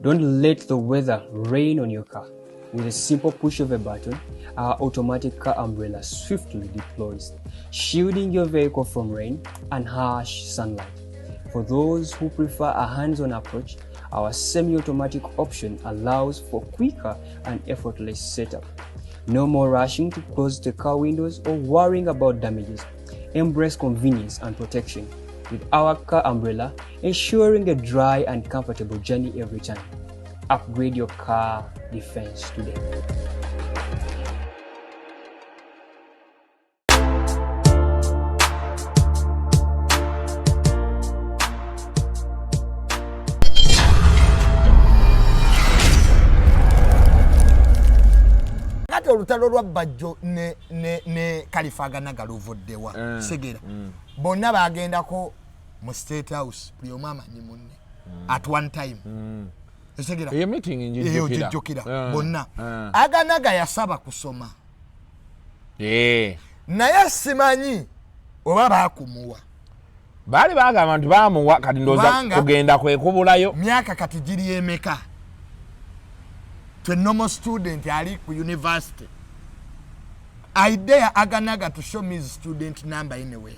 Don't let the weather rain on your car. With a simple push of a button, our automatic car umbrella swiftly deploys, shielding your vehicle from rain and harsh sunlight. For those who prefer a hands-on approach, our semi-automatic option allows for quicker and effortless setup. No more rushing to close the car windows or worrying about damages. Embrace convenience and protection with our car umbrella, ensuring a dry and comfortable journey every time. Upgrade your car defense today. Olutalo lwa Bajjo ne Khalifa Aganaga luvoddewa segera bonna bagendako mu State House buli omu amanyi munne at one time segera iyo meeting njijjukira bonna Aganaga yasaba kusoma naye simanyi oba baakumuwa bali baga abantu baamuwa kati ndoza kugenda kwekubulayo myaka kati giri emeka to a normal student ali ku university. I dare Aganaga to show me his student number anywhere.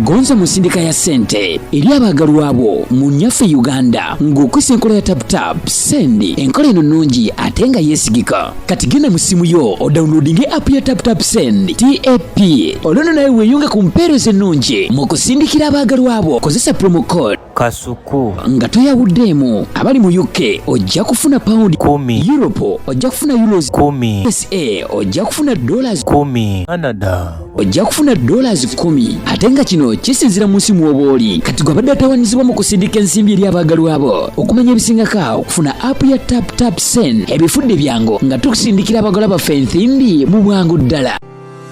Gonza musindika ya sente eri abagalwa abo mu nyaffe Uganda ng'okwesa enkola ya tap send enkola eno nnungi ate nga yeesigika kati genda mu simu yo odownloadinge app ya tap send TAP olwono nawe weeyunga ku mpeereza ennungi mu kusindikira abagalwa abo kozesa promo code Kasuku nga toyawuddeemu abali mu UK ojja kufuna pound 10 Europe ojja kufuna euros 10 USA ojja kufuna dollars 10 Canada ojja kufuna dollars 10 ate nga kino kisinzira mu nsimu obooli kati gwabadde atawaanyizibwa mu kusindika ensimbi eri abagalwa abo okumanya ebisingako okufuna app ya tap send ebifudde byangu nga tukusindikira abagalwa baffe ensimbi mu bwangu ddala.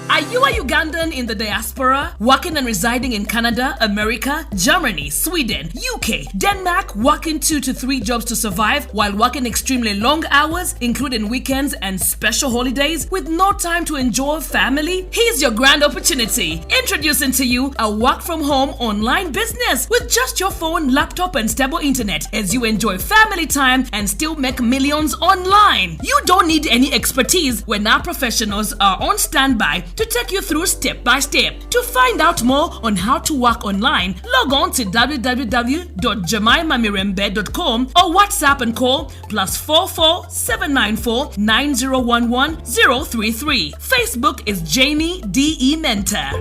Are you a Ugandan in the diaspora, working and residing in Canada, America, Germany, Sweden, UK, Denmark, working 2 to 3 jobs to survive while working extremely long hours, including weekends and special holidays, with no time to enjoy family? Here's your grand opportunity. Introducing to you a work-from-home online business with just your phone, laptop, and stable internet as you enjoy family time and still make millions online. You don't need any expertise when our professionals are on standby to take you through step by step. To find out more on how to work online, log on to www.jemimamirembe.com or WhatsApp and call +44 794 9011 033. Facebook is Jamie DE Mentor.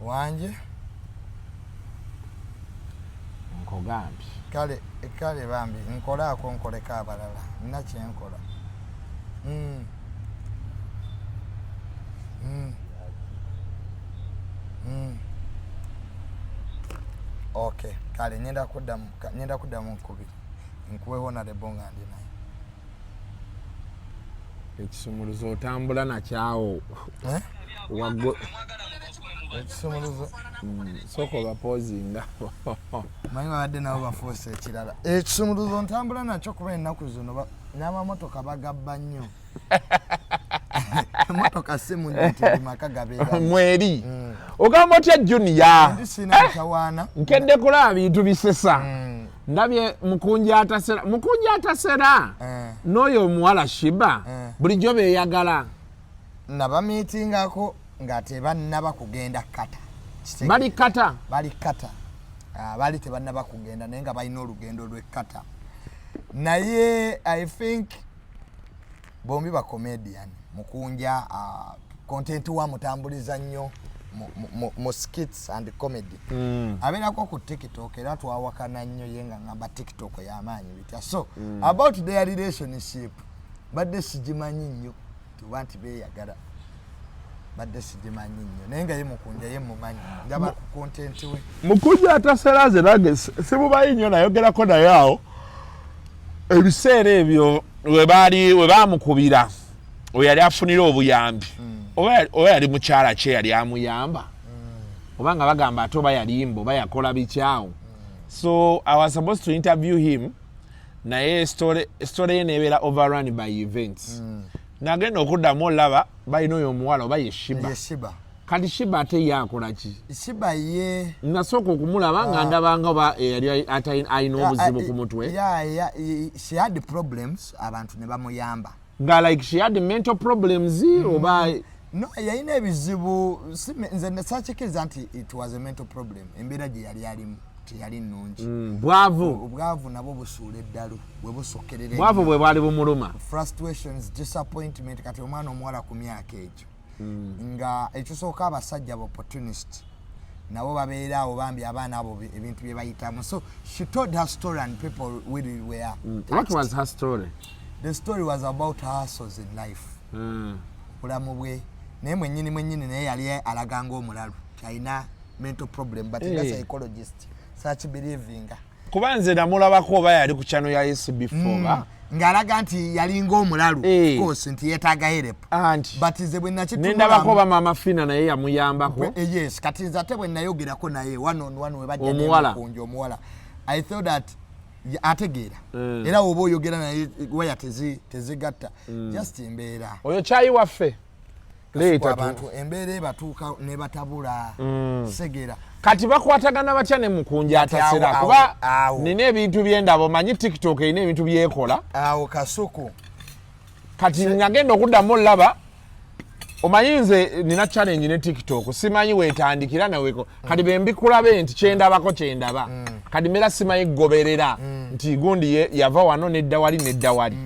Wanje nkogambi kale bambi nkolaako nkoleka abalala nina kyenkola okay kale nyenda kuddamu nkubiri nkuweho nalebo nga ndi naye ekisumuluzo otambula nakyawo wagwe ekisumuluzo soko bapozinga manyi babadde nabo bafuuse ekirala ekisumuluzo ntambula nakyo kuba ennaku zino n'amamotoka bagabba nnyo emotoka si munyitiri maka gabeera mweri ogamba otya juniya ndi sina ntawaana nkedde kulaba bintu bisesa ndabye mukunja atasera n'oyo omuwala Shiba bulijjo beeyagala nabamiitingako nga tebannaba kugenda kata bali kata bali tebannaba kugenda naye nga balina olugendo lw'ekkata naye I think bombi ba comedian mukunja content wa mutambuliza nnyo mu skits and comedy abeerako ku TikTok era twawakana nnyo ye nga ngamba TikTok y'amaanyi bitya so about their relationship badde sigimanyi nnyo tuba nti beeyagala badde sigimanyi nnyo naye nga ye mukunja ye mumanyi ndaba ku content we mukunja ataseraze nange simumanyi nnyo nayogerako naye awo ebiseera ebyo we baamukubira we yali afunira obuyambi oba yali mukyala kye yali amuyamba oba nga bagamba ate oba yalimba oba yakola bikyawo so I was supposed to interview him naye story ye nebeera overrun by events nagenda okuddamu olaba balina oyo omuwala oba ye Shiba kati Shiba ate yakola ki Shiba ye nasooka okumulaba nga ndabanga oba yali alina obuzibu ku mutwe she had problems abantu ne bamuyamba nga like she had mental problems oba no yalina ebizibu nze nesaakikiriza nti it was a mental problem embeera gye yali alimu teyali nnungi obwavu nabwo busuula eddalo bwe busokkerera bwavu bwe bwali bumuluma frustrations disappointment kati omwana omuwala ku myaka egyo nga ekisooka abasajja opportunist nabo babeera abo bambi abaana abo ebintu bye bayitamu so she told her story and people really were what was her story? The story was about her hustles in life obulamu bwe naye mwennyini naye yali alaganga omulalu alina mental problem but nga psychologist such believing kuba nze namulabako oba yali ku channel ya SB4 ng'alaga nti yalinga omulalu of course nti yeetaaga help but nze bwe nakituma nendabako oba Mama Fina naye yamuyambako yes kati nze ate bwe nayogerako naye one on one we bajja nemukunja omuwala I thought that ategeera era oba oyogera naye waya tezigatta just embeera oyo kyayi waffe abantu embeera ebatuuka ne batabula segera kati bakwatagana batya ne mukunja atasera kuba nina ebintu byendabo manyi TikTok erina ebintu byekola awo kasuku kati nagenda okuddamu olaba omanyi nze nina challenge ne TikTok simanyi weetandikira naweko kati bembikulabe nti kyendabako kyendaba kati mera simanyi goberera nti gundi yava wano nedda wali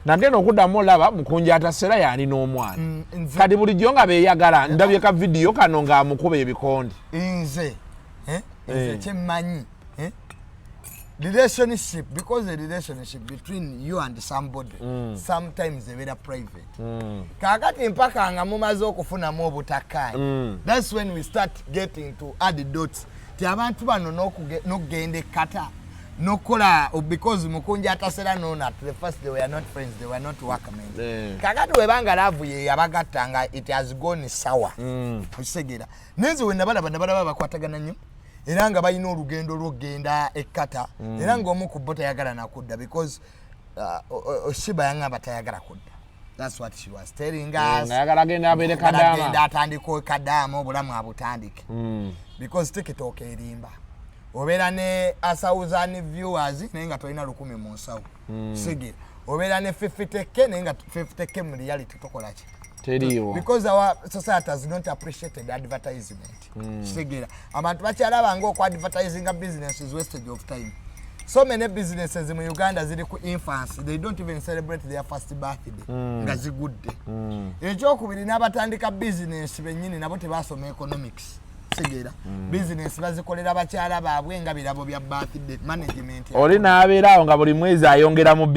nagenda okuddamu olaba mukunja atasera yali n'omwana kati bulijjo nga beeyagala ndabye ka video kano nga amukuba ebikonde nze kyemmanyi relationship because the relationship between you and somebody sometimes ebeera private kakati mpaka nga mumaze okufunamu obutakkaanya that's when we start getting to add dots ti abantu bano n'okugenda ekkata nokola because mukunja atasera nona at the first they were not friends they were not workmates kakati webanga love ye yabagattanga it has gone sour kusegera nenze we nabalaba bakwatagana nnyo era nga balina olugendo lw'okgenda ekkata era ng'omu ku bo tayagala nakudda because Shiba yangamba tayagala kudda that's what she was telling us nayagala genda abeere kadaama atandika kadaama obulamu abutandike because TikTok erimba obeera ne 1000 viewers naye nga tolina 1,000 mu nsawo sigera obeera ne 50k naye nga 50k mu reality tokola ki teriiwo because our society has not appreciated advertisement sigera abantu bakyalaba ng'oku advertising a business is wastage of time so many businesses mu Uganda ziri ku infancy they don't even celebrate their first birthday nga zigudde ekyokubiri n'abatandika business bennyini nabo tebasoma economics segera business bazikolera bakyala baabwe nga birabo bya birthday management oli n'abeera awo nga buli mwezi ayongera mu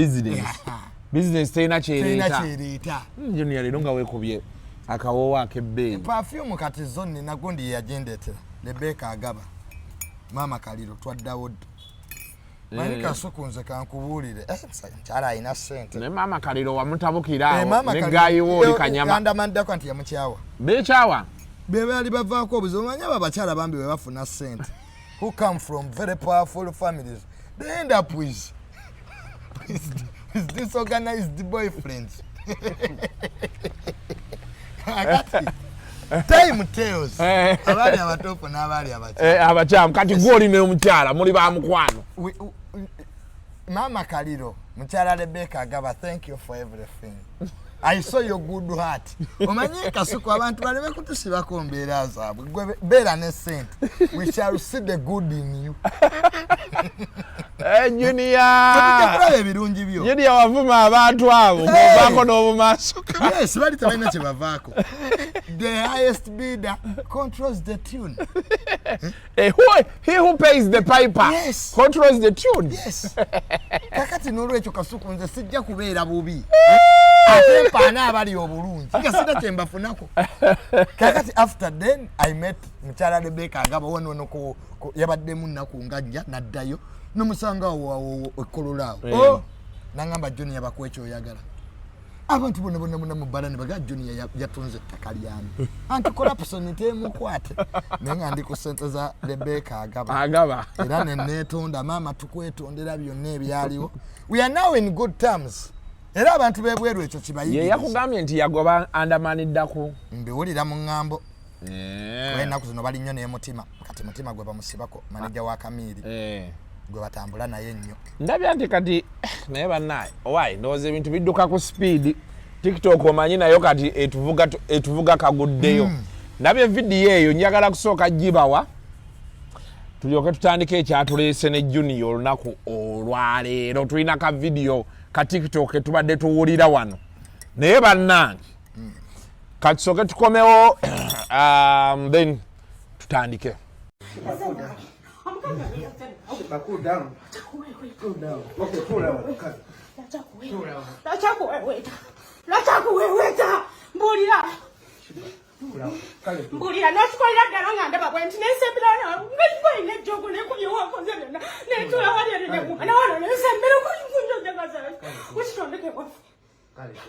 business terina kyereta junior lero nga weekubye akawoowo ak'ebbeeyi perfume kati zonni nagundi yagendetera Rebecca agaba mama kaliro twaddawo manika sukunze kankubuulire mukyala alina ssente ne mama kaliro wamutabukira awo ne gayiwo oli kanyama andamandako nti yamukyawa beekyawa bebali bavaako obuzibu omanyi abo abakyala bambi bwe bafuna ssente who come from very powerful families they end up with disorganized boyfriends time tells abaali abatofu n'abaali abakyamu kati gw'oli ne omukyala muli ba mukwano mama kaliro mukyala Rebecca agaba thank you for everything I saw your good heart omanyi kasuku abantu balebe kutusibako mbeera zaabwe gwe beera ne ssente we shall see the good in you Junior ebirungi byo Junior wavuma abantu abo bavaako n'obumaaso yes bali tebalina kye bavaako the highest bidder controls the tune he who pays the piper controls the tune yes kakati n'olwekyo kasuku nze sijja kubeera bubi ate mpaana abali obulungi nga sina kye mbafunako kakati after then I met mukyala Rebecca agaba wano yabaddemu nnaku nga nja naddayo n'omusanga ekkolo laawo nangamba Junior bakuwa ekyoyagala abantu bonna mu bbala ne baga Junior yatunze ettaka lyani anti corruption temukwate nenga ndi ku sente za Rebecca agaba era nenetonda mama tukwetondera byonna ebyaliwo. We are now in good terms. Era abantu bebweru ekyo kibayigiriza. Ye yakugambye nti yagoba andamaniddako. Mbiwulira mu ŋŋambo. Enaku zino bali nnyo n'emutima kati mutima gwe bamusibako maneja wa Kamiri gwe batambula naye nnyo. Ndabya nti kati naye bannaye owaayi ndowooza ebintu bidduka ku speed. TikTok omanyi nayo kati etuvuga kaguddeyo. Ndabye vidiyo eyo njagala kusooka gibawa tulyoke tutandike ekyatuleese ne Junior olunaku olwaleero. Tulina ka vidiyo ka TikTok tubadde tuwulira wano naye bannange katusooke tukomewo then tutandike. Cool down. Okay, pull out. Mbulira notukolera ddala nga ndaba bwe nti nesembera ngaikoine ejjogo nekubyewa nkoze byonna netula walyeredemu nawano nesembera kunjojagaza wekitondeke waffe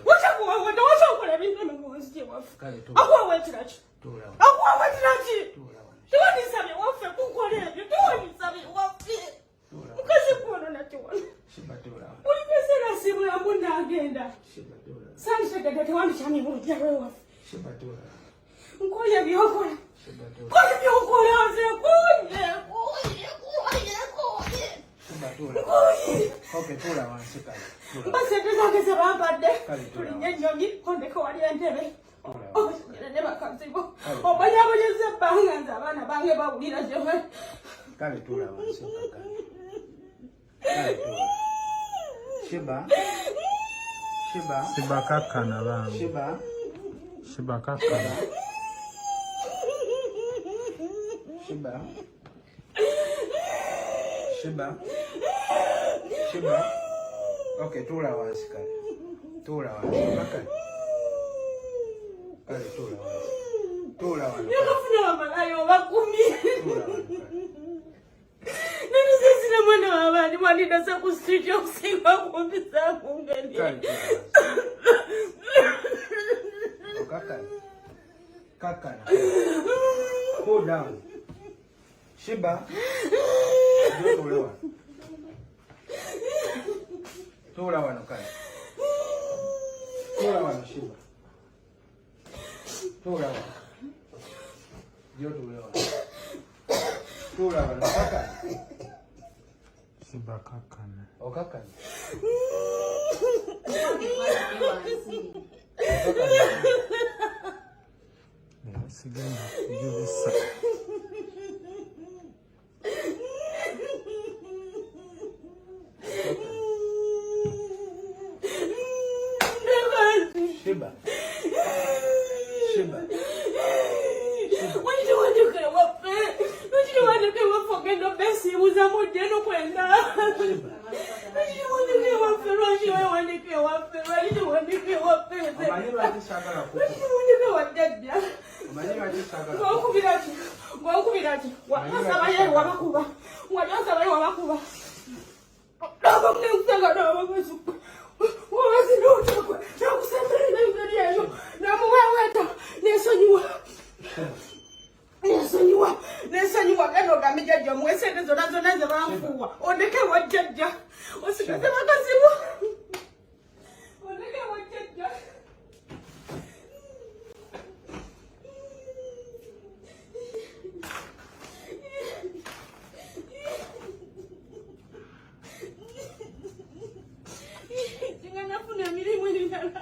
watakuwaweta wasokola ebintu emugonzije waffe akuwawetira tiwanisabye waffe kukola ebyo tiwanisabye waffe mukazi kuwono nakiwono buli kaseera sibulamu nagenda sanditegedde tewandikyamye mulujjawe waffe Nkoye byokola. Nkoye byokola nze nkoye. Okay, pull out one second. Mbase tezake zabambadde. Tulinye ennyonyi kondeko wali entebe. Ne bakazibo. Obanyabonyeza ebbanga nze abaana bange bawulira gye bali. Kale tuula wansi kaka. Shiba. Shiba kakana bambi. Shiba kakana. Shiba. Okay, tuula wansi kale. Tuula wansi kaka. Kale tuula wansi. Tuula wansi. Yakafuna wamalayo bakumi. Nene mwana wabani mwanidasa ku street yokusinga kumpisa kungeni. Kakana. Hold down. Shiba. Tola wano kaya. Tola wano Shiba. Tola wano. Tola wano kakana. Shiba kakana. O kakana. Sigenda kujulisa. Shiba. What do you want to get up? What do you want to get up for? Get the best he was a more general kwenda. What do you want to get up for? What do you want to get up for? What do you want to get up for? What do you want to get up for? Gwakubirati wasabaye wabakuba wasabaye wabakuba ndaba mnenkusanga ndaba kwesu wabazinotokwe nakusembera n'engeri eyo namuweweta nesonyiwa gano gambe jjajja muwe sente zonna ze banfuuwa ondeke wajjajja osigaze bakazibu ondeke wajjajja. Singanafuna mirimu emirala.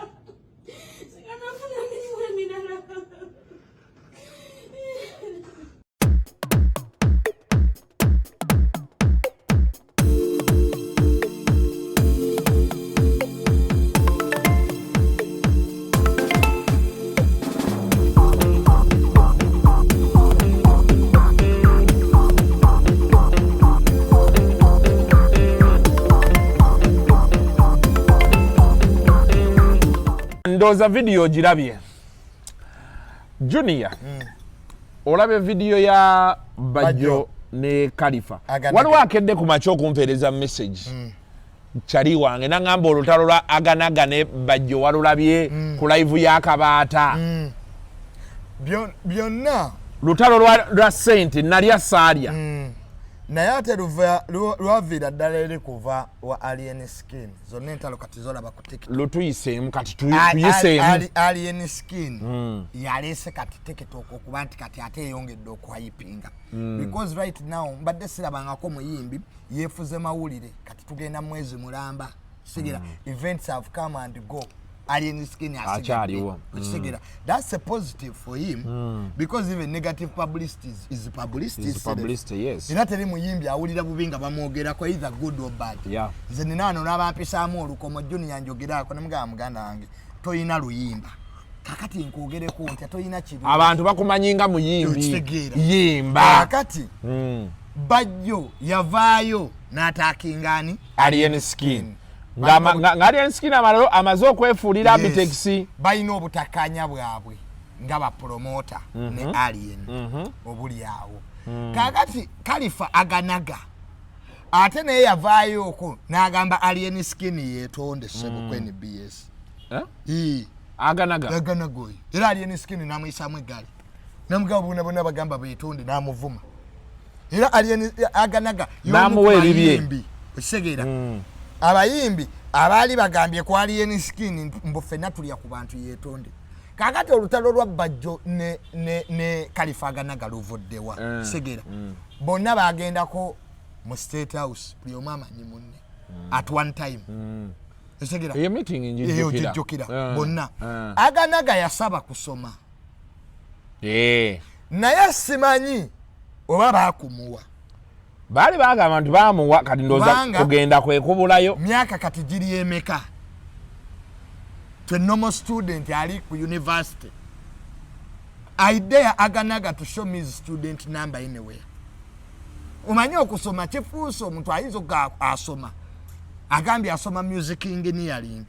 Ndowooza video girabye. Junior. Olabye video ya Bajjo ne Khalifa. Waliwo akedde ku makya okumpeereza message. chali wange nangamba olutalo lwa Aganaga ne Bajjo walulabye ku live ya Kabaata byonna lutalo lwa sente nalya salya naye ate lwaviira ddala eri kuva wa Alien Skin zonna entalo kati zolaba ku TikTok lutuyiseemu kati tuyiseemu Alien Skin yaleese kati TikTok okuba nti kati ate eyongedde okuhypinga because right now mbadde sirabangako muyimbi yeefuze mawulire kati tugenda mwezi mulamba sigira events have come and go Alien Skin achaliwo sigira that's a positive for him because even negative publicity is publicity yes ina teri muyimbi awulira bubinga bamwogerako either good or bad nze ninano n'abampisaamu olukomo junior njogerako namuganda wange toyina luyimba kakati nkogereko nti toyina kibi abantu bakumanyinga muyimbi yimba kakati Bajjo yavaayo n'ataakingani Alien Skin Alien Skin amaze okwefuulira bitekisi balina obutakanya bwabwe nga bapromota ne Alien obuli awo kakati Khalifa Aganaga ate naye yavaayo okwo n'agamba Alien Skin yeetonde sebo ku NBS Aganaga oyo era Alien Skin n'amuyisaamu eggali namugaba bonna bagamba beetonde n'amuvuma era Alien Aganaga n'amuwa ebibye okisegeera abayimbi abaali bagambye ku Alien Skin mbufena tulya ku bantu yeetonde kakati olutalo lwa Bajjo ne Khalifa Aganaga luvuddewa segera bonna bagendako mu State House buli omu amanyi munne at one time segera eyo meeting njijjukira bonna Aganaga yasaba kusoma naye simanyi oba baakumuwa bali bagamba nti bamuwa kati ndoza kugenda kwekubulayo myaka kati giri emeka to a normal student ali ku university I dare Aganaga to show me his student number anywhere umanyi okusoma kifuuso omuntu ayinza asoma agambye asoma music engineering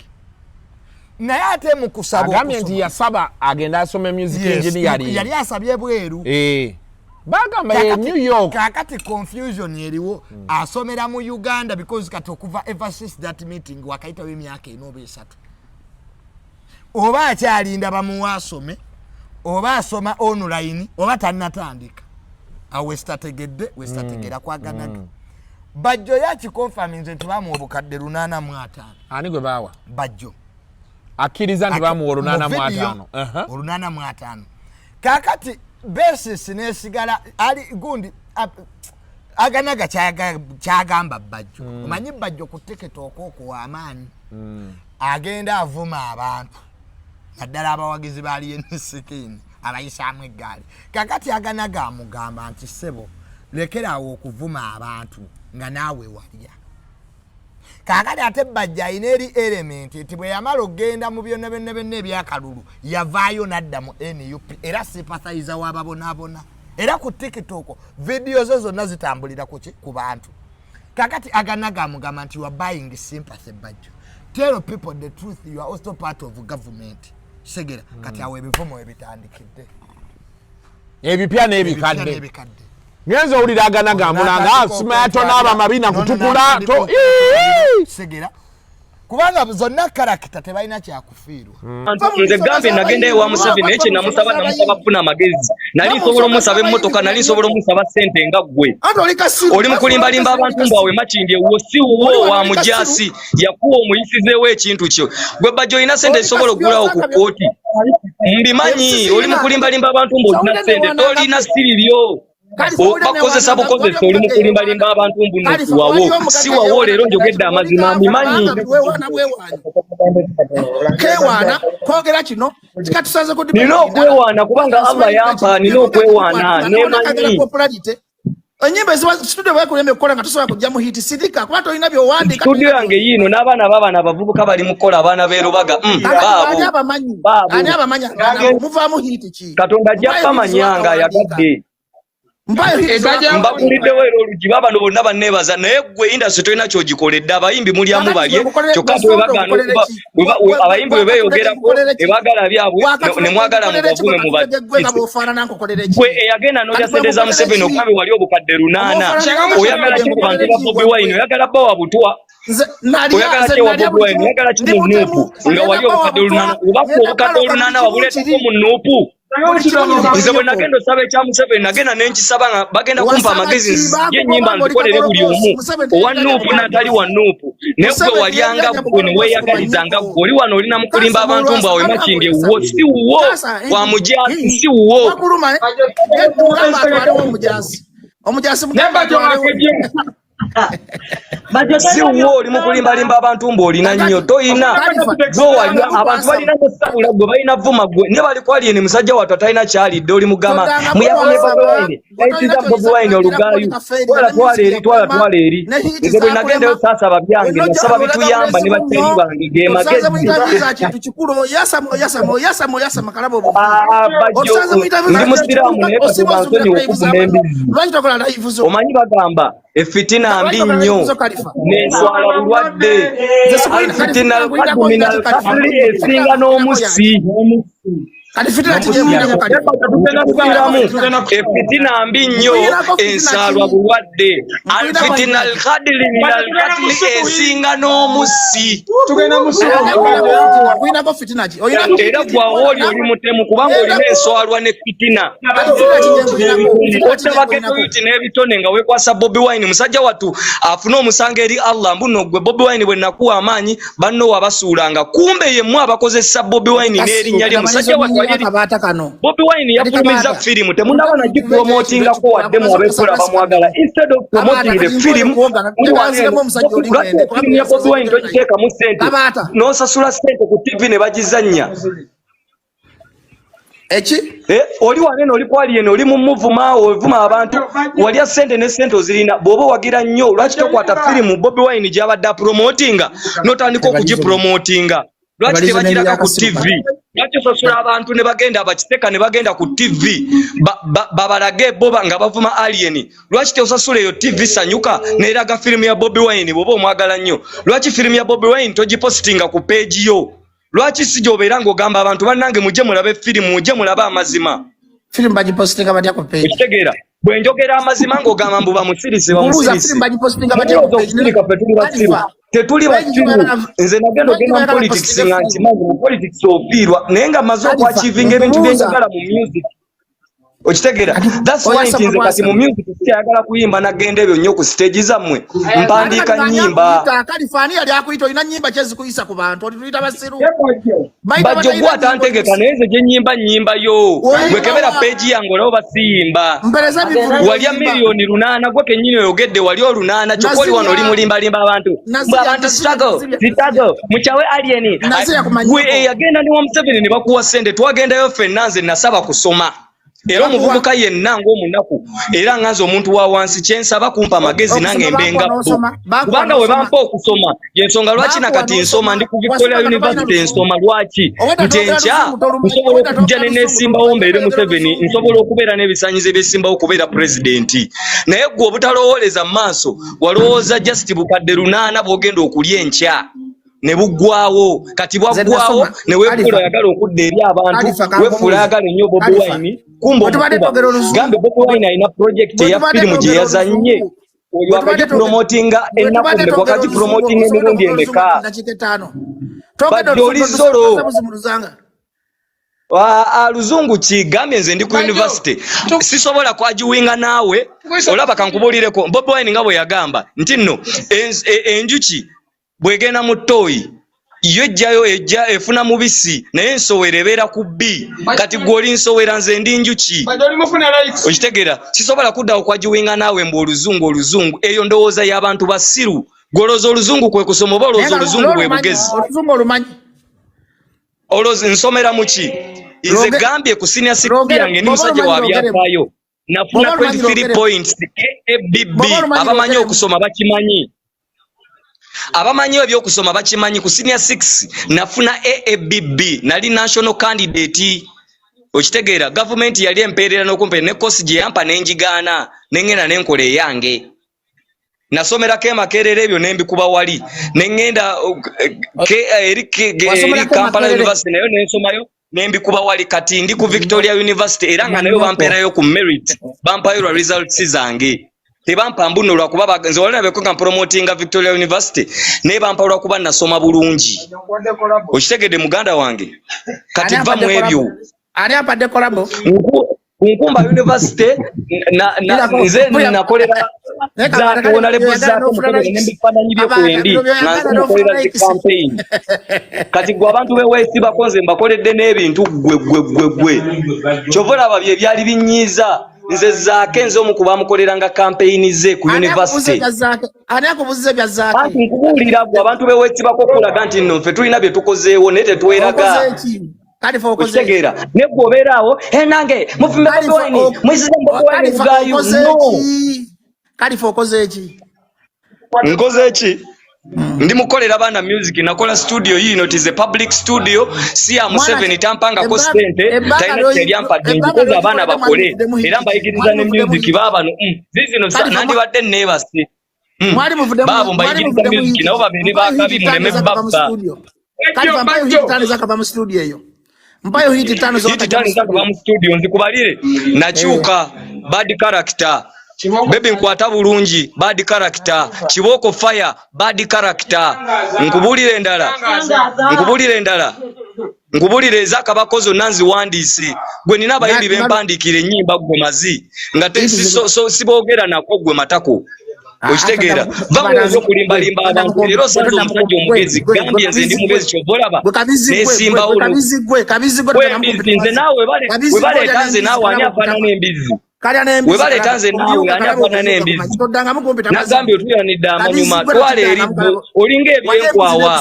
naye ate mu kusaba agambye nti yasaba agenda asome music engineering yali asabye bweru bagamba ye New York kakati confusion yeriwo asomera mu Uganda because kati okuva ever since that meeting wakaita w'emyaka enoba esatu oba akyalinda bamuwa asome oba asoma online oba tannatandika westategera kwa Aganaga Bajjo yakikonfaminze nti bamuwa obukadde 850 ani gwe bawa Bajjo akkiriza nti bamuwa 850 850 kakati basis nesigala ali gundi Aganaga kyagamba Bajjo omanyi Bajjo ku TikTok okwo amaanyi agenda avuma abantu naddala abawagizi ba Alien Skin abayisaamu eggaali kakati Aganaga amugamba nti sebo lekerawo okuvuma abantu nga naawe walya kakati ate Bajjo ayina eri element nti bwe yamala okgenda mu byonna byonna ebyakalulu yavaayo nadda mu NUP era sympathizer w'ababonaabona era ku TikTok video ze zonna zitambulira ku bantu kakati Aganaga amugamba nti you are buying sympathy Bajjo tell people the truth you are also part of government segera kati awo ebivumo ebitandikidde ebipya n'ebikadde ngenza owulira Aganaga amulanga simayato n'aba mabina kutukula to segera kubanga zonna karakita tebalina kyakufiirwa nze gambe nagenda ewa Museveni ekyo namusaba funa amagezi nali nsobola omusaba emmotoka nali nsobola omusaba ssente nga ggwe oli mu kulimbalimba abantu mbwawe makindi ewo si wuwo wa mujasi yakuwa omuyisizeewo ekintu kyo gwe Bajjo olina ssente zisobola okugulawo ku kkooti mbimanyi oli mu kulimbalimba abantu mbu olina ssente tolina siribyo bakozesa bukozesa oli mu kulimbalimba abantu mbu wawo si wawo leero njogedde amazima mbimanyi kewaana kwogera kino kikatusaze ku nina okwewaana kubanga Allah yampa nina okwewaana nemanyi enyimba eziba studio bwekulembe okukola nga tosobola kujja mu hiti sidika kuba tolina byowandiika studio yange yiino n'abaana b'abaana abavubuka bali mu kukola abaana b'erubaga ani abamanyi muvaamu hiti ki Katonda ajja pamanyanga ayagadde mbaguliddewo era olugi babano bonna banneebaza naye gwe industry tolina kyogikoledde abayimbi mulyamu balye kyokka abayimbi bwe beeyogerako ebagala byabwe ne mwagala mubavume gwe eyagenda n'olya sente za Museveni okuba wali obukadde 800 oyagala ki ku bantu ba Bobi Wine oyagala bbawa butwa oyagala kyewa Bobi Wine oyagala kino nuupu nga wali obukadde olunana obafu obukadde olunana wabuleetako mu nuupu nze bwe nagenda osaba ekya Museveni nagenda nenkisaba nga bagenda kumpa amagezi nzije ennyimba nzikolere buli omu owa nuupu n'atali wa nuupu naye gwe walyanga gwe ne weeyagaliza nga gwe oli wano olina mu kulimba abantu mbwawe Makindye wuwo si wuwo wa mujaasi si wuwo si wuwo oli mu kulimbalimba abantu mbw'olina nnyo toyina gwe wali abantu balina musabula gwe balina vuma gwe ne bali ku Alien musajja wattu atalina kyalidde oli mugamba muyavumye Bobi Wine ayitiza Bobi Wine olugaayu twala eri nze bwe nagendayo saasaba byange nasaba bituyamba ne bakyali bange ge magezi Bajjo ndi musiraamu naye kati bansonyiwa okuvuma embizi omanyi bagamba efitina mbi nnyo n'enswala bulwadde fitina kaduminal kasuli esinga n'omusi efitina mbi nnyo ensaalwa bulwadde alfitina alkadiri minal katli esinga n'omusi era gwawo oli mutemu kubanga olina enswalwa ne fitina otabaketoyuti n'ebitone nga wekwasa Bobi Wine musajja wattu afuna omusango eri Allah mbuno gwe Bobi Wine bwe nakuwa amaanyi banno wabasuulanga kumbe yemmwe abakozesa Bobi Wine n'erinnya lye musajja wattu Bobi Wine yafulumiza firimu temunaba nagipromotingako wadde mu abeekola bamwagala instead of promoting the film firimu ya Bobi Wine togiteekamu ssente n'osasula ssente ku TV ne bagizannya oli wanene oli ku Alien oli mu muvuma ovuma abantu walya ssente ne ssente ozirina bw'oba wagira nnyo lwaki tokwata firimu Bobi Wine gy'abadde apromotinga n'otandika okugipromotinga lwaki tebagiraka ku TV lwaki osasula abantu ne bagenda abakiteka ne bagenda ku TV babalage boba nga bavuma Alien lwaki tosasula eyo TV sanyuka n'eraga firimu ya Bobi Wine bw'oba omwagala nnyo lwaki firimu ya Bobi Wine togipostinga ku page yo lwaki si gy'obeera ng'ogamba abantu bannange mujje mulabe firimu mujje mulabe amazima firimu bagipostinga batya ku page ekitegeera bwe njogera amazima ng'ogamba mbu bamusirise tetuli basiru nze nagenda ogenda mu politics nga nkimanyi mu politics ofiirwa naye nga maze okwachivinga ebintu byenjagala mu music okitegeera that's why ntinze kati mu music sikyayagala kuyimba nagenda ebyo nnyo ku stage zammwe mpandiika nnyimba Khalifa ani yali akuyita olina nnyimba kyezikuyisa ku bantu olituyita basiru Bajjo gwe atantegeka naye nze gye nnyimba yo bwekebera peegi yange olabo basiyimba walya miliyoni 8 gwe kennyini oyogedde wali olunaana kyokka oli wano oli mulimbalimba abantu mbwe abantu sitago mukyawe Alien gwe eyagenda ne wa Museveni ne bakuwa ssente twagendayo ffenna nze nasaba kusoma era omuvubuka yenna ng'omunaku era nganze omuntu wa wansi kyensaba kumpa amagezi nange mbenga kubanga we bampa okusoma yensonga lwaki nakati nsoma ndi ku Victoria University nsoma lwaki nti enkya nsobola okujja ne neesimbawo mbeere Museveni nsobola okubeera n'ebisaanyizo ebyesimbawo okubeera pulezidenti naye gwe obutalowooleza mu maaso walowooza just bukadde 8 bw'ogenda okulya enkya ne buggwawo kati bwaggwawo ne weefuula oyagala okudda eri abantu weefuula ayagala ennyo Bobi Wine kumba gambe Bobi Wine alina project eya firimu gye yazannye oyo akagipromotinga ennaku mmeka akagipromotinga emirundi emeka Bajjo oli solo Luzungu kigambye nze ndi ku university sisobola kwajiwinga naawe olaba kankubulireko Bobi Wine nga bwe yagamba nti nno enjuki bwegenda mu ttooyi yo ejjayo efuna mubisi naye ensowera ebeera ku B kati gw'oli nsowera nze ndi njuki okitegeera sisobola kuddawo kwajiwinga naawe mbu oluzungu eyo ndowooza y'abantu basiru golooza oluzungu kwe kusoma oba olowooza oluzungu bwe bugezi olowooza nsomera mu ki nze gambye ku senior secondary yange ni musajja wa byafaayo nafuna 23 points ABB abamanyi okusoma bakimanyi abamanyi ebyokusoma bakimanyi ku senior 6 nafuna AABB nali national candidate okitegeera government yali empeerera n'okumpeera ne course gye yampa n'enjigaana n'engenda n'enkola eyange nasomerako emakerera ebyo n'embikuba wali n'engenda eri Kampala University nayo n'ensomayo n'embikuba wali kati ndi ku Victoria University era nga nayo bampeerayo ku merit bampayo results zange tebampa mbuno lwakuba bagenze olina bekoga promotinga Victoria University ne bampa lwakuba nasoma bulungi okitegedde muganda wange kati va mu ebyo ani apadde kolabo Nkumba University nze nakolera zaatona lebo zaako mukolera n'ebifaananyi by'okwendi nga nkolera zi campaign kati gwe abantu beweesi bakonze mbakoledde n'ebintu gwe kyova olaba bye byali binyiiza nze zaake nze omu kuba mukoleranga campaign ze ku university ani akubuzza ebya zaake anti nkubuulira gwe abantu beweesi bako okulaga nti nno ffe tulina bye tukozeewo naye tetweraga kutegera ne goberaawo nange mufumbe Bobi mwisize Bobi Gayu no Khalifa okoze eki nkoze eki ndi mukolera bana music nakola studio yino tize public studio siya mu 7 tampanga ko sente taina teryampa ndikoza abana bakole era mbayigiriza ne music babano zizino nandi badde nebase mwali muvude babo mbayigiriza music nabo babene bakabiri ne mebaba Khalifa mbayo hit tano zakava mu studio eyo mpayo hit tano zakava mu studio nzikubalire nakyuka bad character Baby nkwata bulungi bad character Kiboko fire bad character nkubulire ndala ezakabakozo nanzi wandisi gwe nina abayimbi bempandikire ennyimba gwe mazi nga siboogera nako gwe matako okitegeera bamuweza okulimbalimba abantu leero sanze omusajja omugezi gambye nze ndi mugezi kyovolaba nesimbawo nze naawe webaleeta nze naawe ani afaanana embizi webaleeta nze naawe ani afaanana n'embizi nagambye otuyanidde amanyuma twala eribbo olinga ebyenkwawa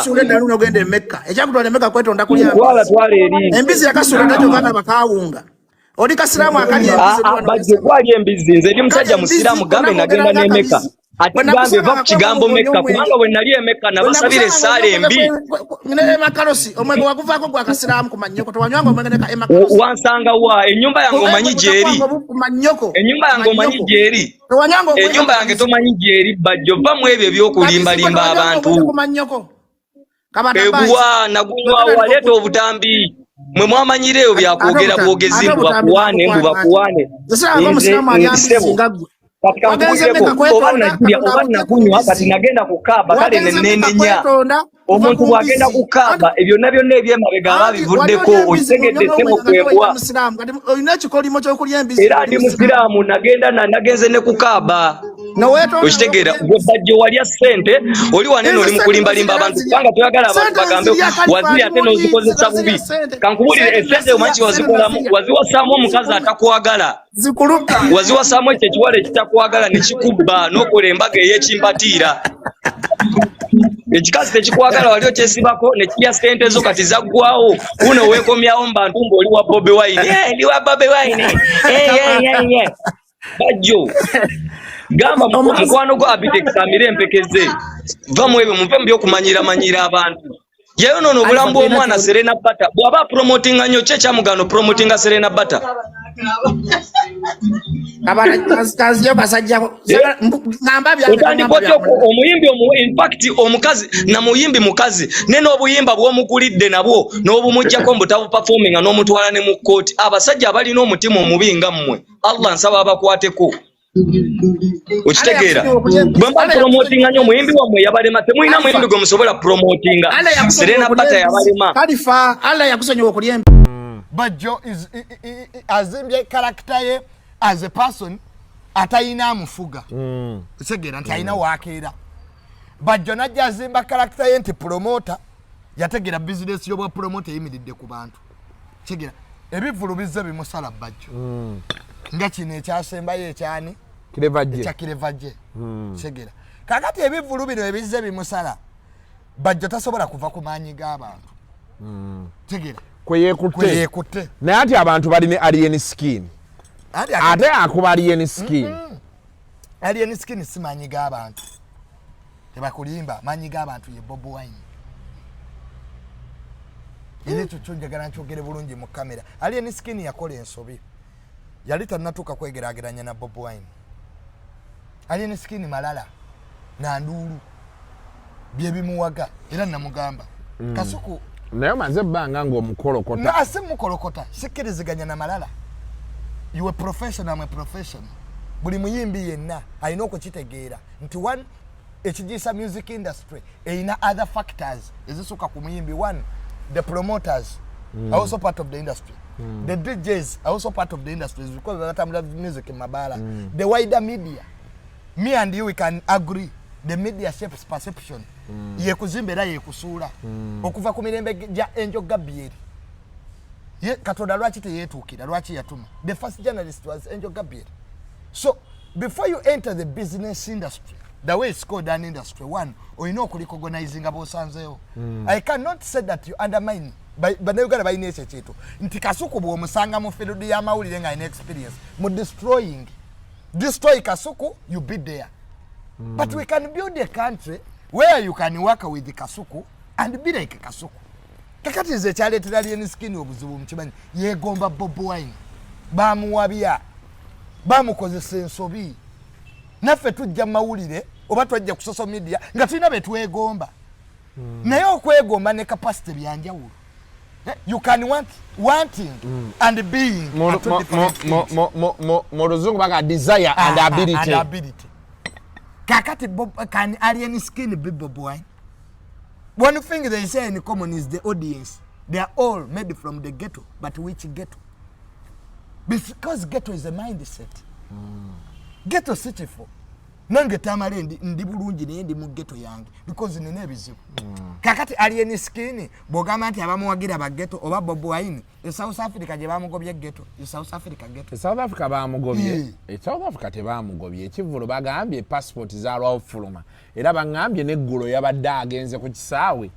twala eribbo embizi yakasuula takyovana bakawunga oli kasiraamu akali Bajjo kwali embizi nze ndi musajja musiraamu gambe nagenda n'emeka ati gambe va ku kigambo meka kubanga bwe nali emeka nabasabira essaala embi ne makarosi omwego wakuvaako gwa kasiraamu ku mannyoko towanywanga omwenge ne emakarosi wansanga wa ennyumba yange omanyi gyeri ennyumba yange omanyi gyeri ennyumba yange tomanyi gyeri Bajjo va mu ebyo ebyokulimbalimba abantu ebuwa nagunywa waleeta obutambi mwe mwamanyireyo byakwogera bwogezi mbubakuwane oba nakunywa kati nagenda kukaaba kale nenenenya omuntu bwagenda kukaaba ebyo byonna ebyemabega aba bivuddeko okitegedde ssebo kwebwa era ndi musiraamu nagenze ne kukaaba okitegeera gwe Bajjo walya ssente oli wanene oli mukulimbalimba abantu kubanga toyagala abantu bagambe waziri ate n'ozikozesa bubi kankubulire essente omanyi wazikolamu waziwasaamu omukazi atakwagala waziwasaamu ekyo ekiwala ekitakwagala nekikubba n'okola embaga ey'ekimpatiira ekikazi tekikwagala wali okyesibako nekirya ssente zo kati zaggwawo uno weekomyawo mu bantu ng'oli wa Bobi Wine ndi wa Bobi Wine Bajjo gamba mukwano gwo abitekisamire empekeze va mu ebyo muve mu byokumanyira abantu yeyo nono obulamu bw'omwana Serena Bata bw'aba promotinga nnyo kye kyamugano promotinga Serena Bata omuyimbi infact omukazi na muyimbi mukazi ne n'obuyimba bw'omukulidde nabwo n'obumujjako mbutabu performing n'omutwala ne mu kooti abasajja abalina omutima omubi nga mmwe Allah nsaba abakwateko okitegeera bwemba promotinga nnyo omuyimbi wammwe yabalema temulina muyimbi gwe musobola promotinga Serena Bata yabalema Khalifa Allah yakusonyiwa okulyemba Bajjo azimbye character ye as a person atayina amufuga kitegeera nti ayina wakeera Bajjo najja azimba character ye nti promoter yategeera business y'obwa promoter eyimiridde ku bantu kitegeera ebivulu bizze bimusala Bajjo nga kino ekyasembayo ekyani Kirevajje kitegeera kakati ebivulu bino ebizze bimusala Bajjo tasobola kuva ku maanyi g'abantu kitegeera kweyekutte naye ati abantu bali ne Alien Skin ate akuba Alien Skin Alien Skin si maanyi g'abantu tebakulimba maanyi g'abantu ye Bobi Wine era ekyo njagala nkyogere bulungi mu kamera Alien Skin yakola ensobi yali tannatuuka kwegeraageranya na Bobi Wine Alien Skin malala na nduulu bye bimuwaga era namugamba Kasuku naye maze ebbanga ng'omukolokota asi mukolokota sikkiriziganya na malala you a professional, I'm a professional buli muyimbi yenna alina okukitegeera nti one ekigisa music industry erina other factors ezisuka ku muyimbi. One, the promoters are also part of the industry. The DJs are also part of the industry because of the time of music in Mabala. The wider media, me and you, we can agree the media shapes perception. Ye kuzimbera ye kusura okuva ku mirembe ja Enjo Gabriel ye katoda lwaki teyetuukira lwaki yatuma. The first journalist was Enjo Gabriel. So before you enter the business industry, the way it's called an industry, one, or you know recognizing about sanzeo. I cannot say that you undermine but you got by nature cheto nti Kasuku bo musanga mu field ya mawulire nga ine experience mu destroy Kasuku, you be there. But we can build a country where you can work with the Kasuku and be like Kasuku. Kakati is a child Alien Skin obuzibu mchimanyi yegomba bobo wine bamuwabya bamukoze sensobi naffe tujja mawulire oba twajja ku social media nga tulina betwegomba naye okwegomba ne capacity byanjawulo. You can wanting and being Morozungu baga desire and ability. Kakati can Alien Skin be boy? One thing they say in common is the audience. They are all made from the ghetto, but which ghetto? Because ghetto is a mindset. Ghetto city for. Nange Tamale ndi bulungi naye ndi mu ghetto yange because nene bizibu. Kakati Alien Skin bogamba nti abamuwagira ba ghetto oba Bobo Wine South Africa je bamugobye ghetto South Africa ghetto South Africa bamugobye South Africa tebamugobye ekivulo bagambye passport za lwafuluma era bangambye neggulo yabadde agenze ku kisaawe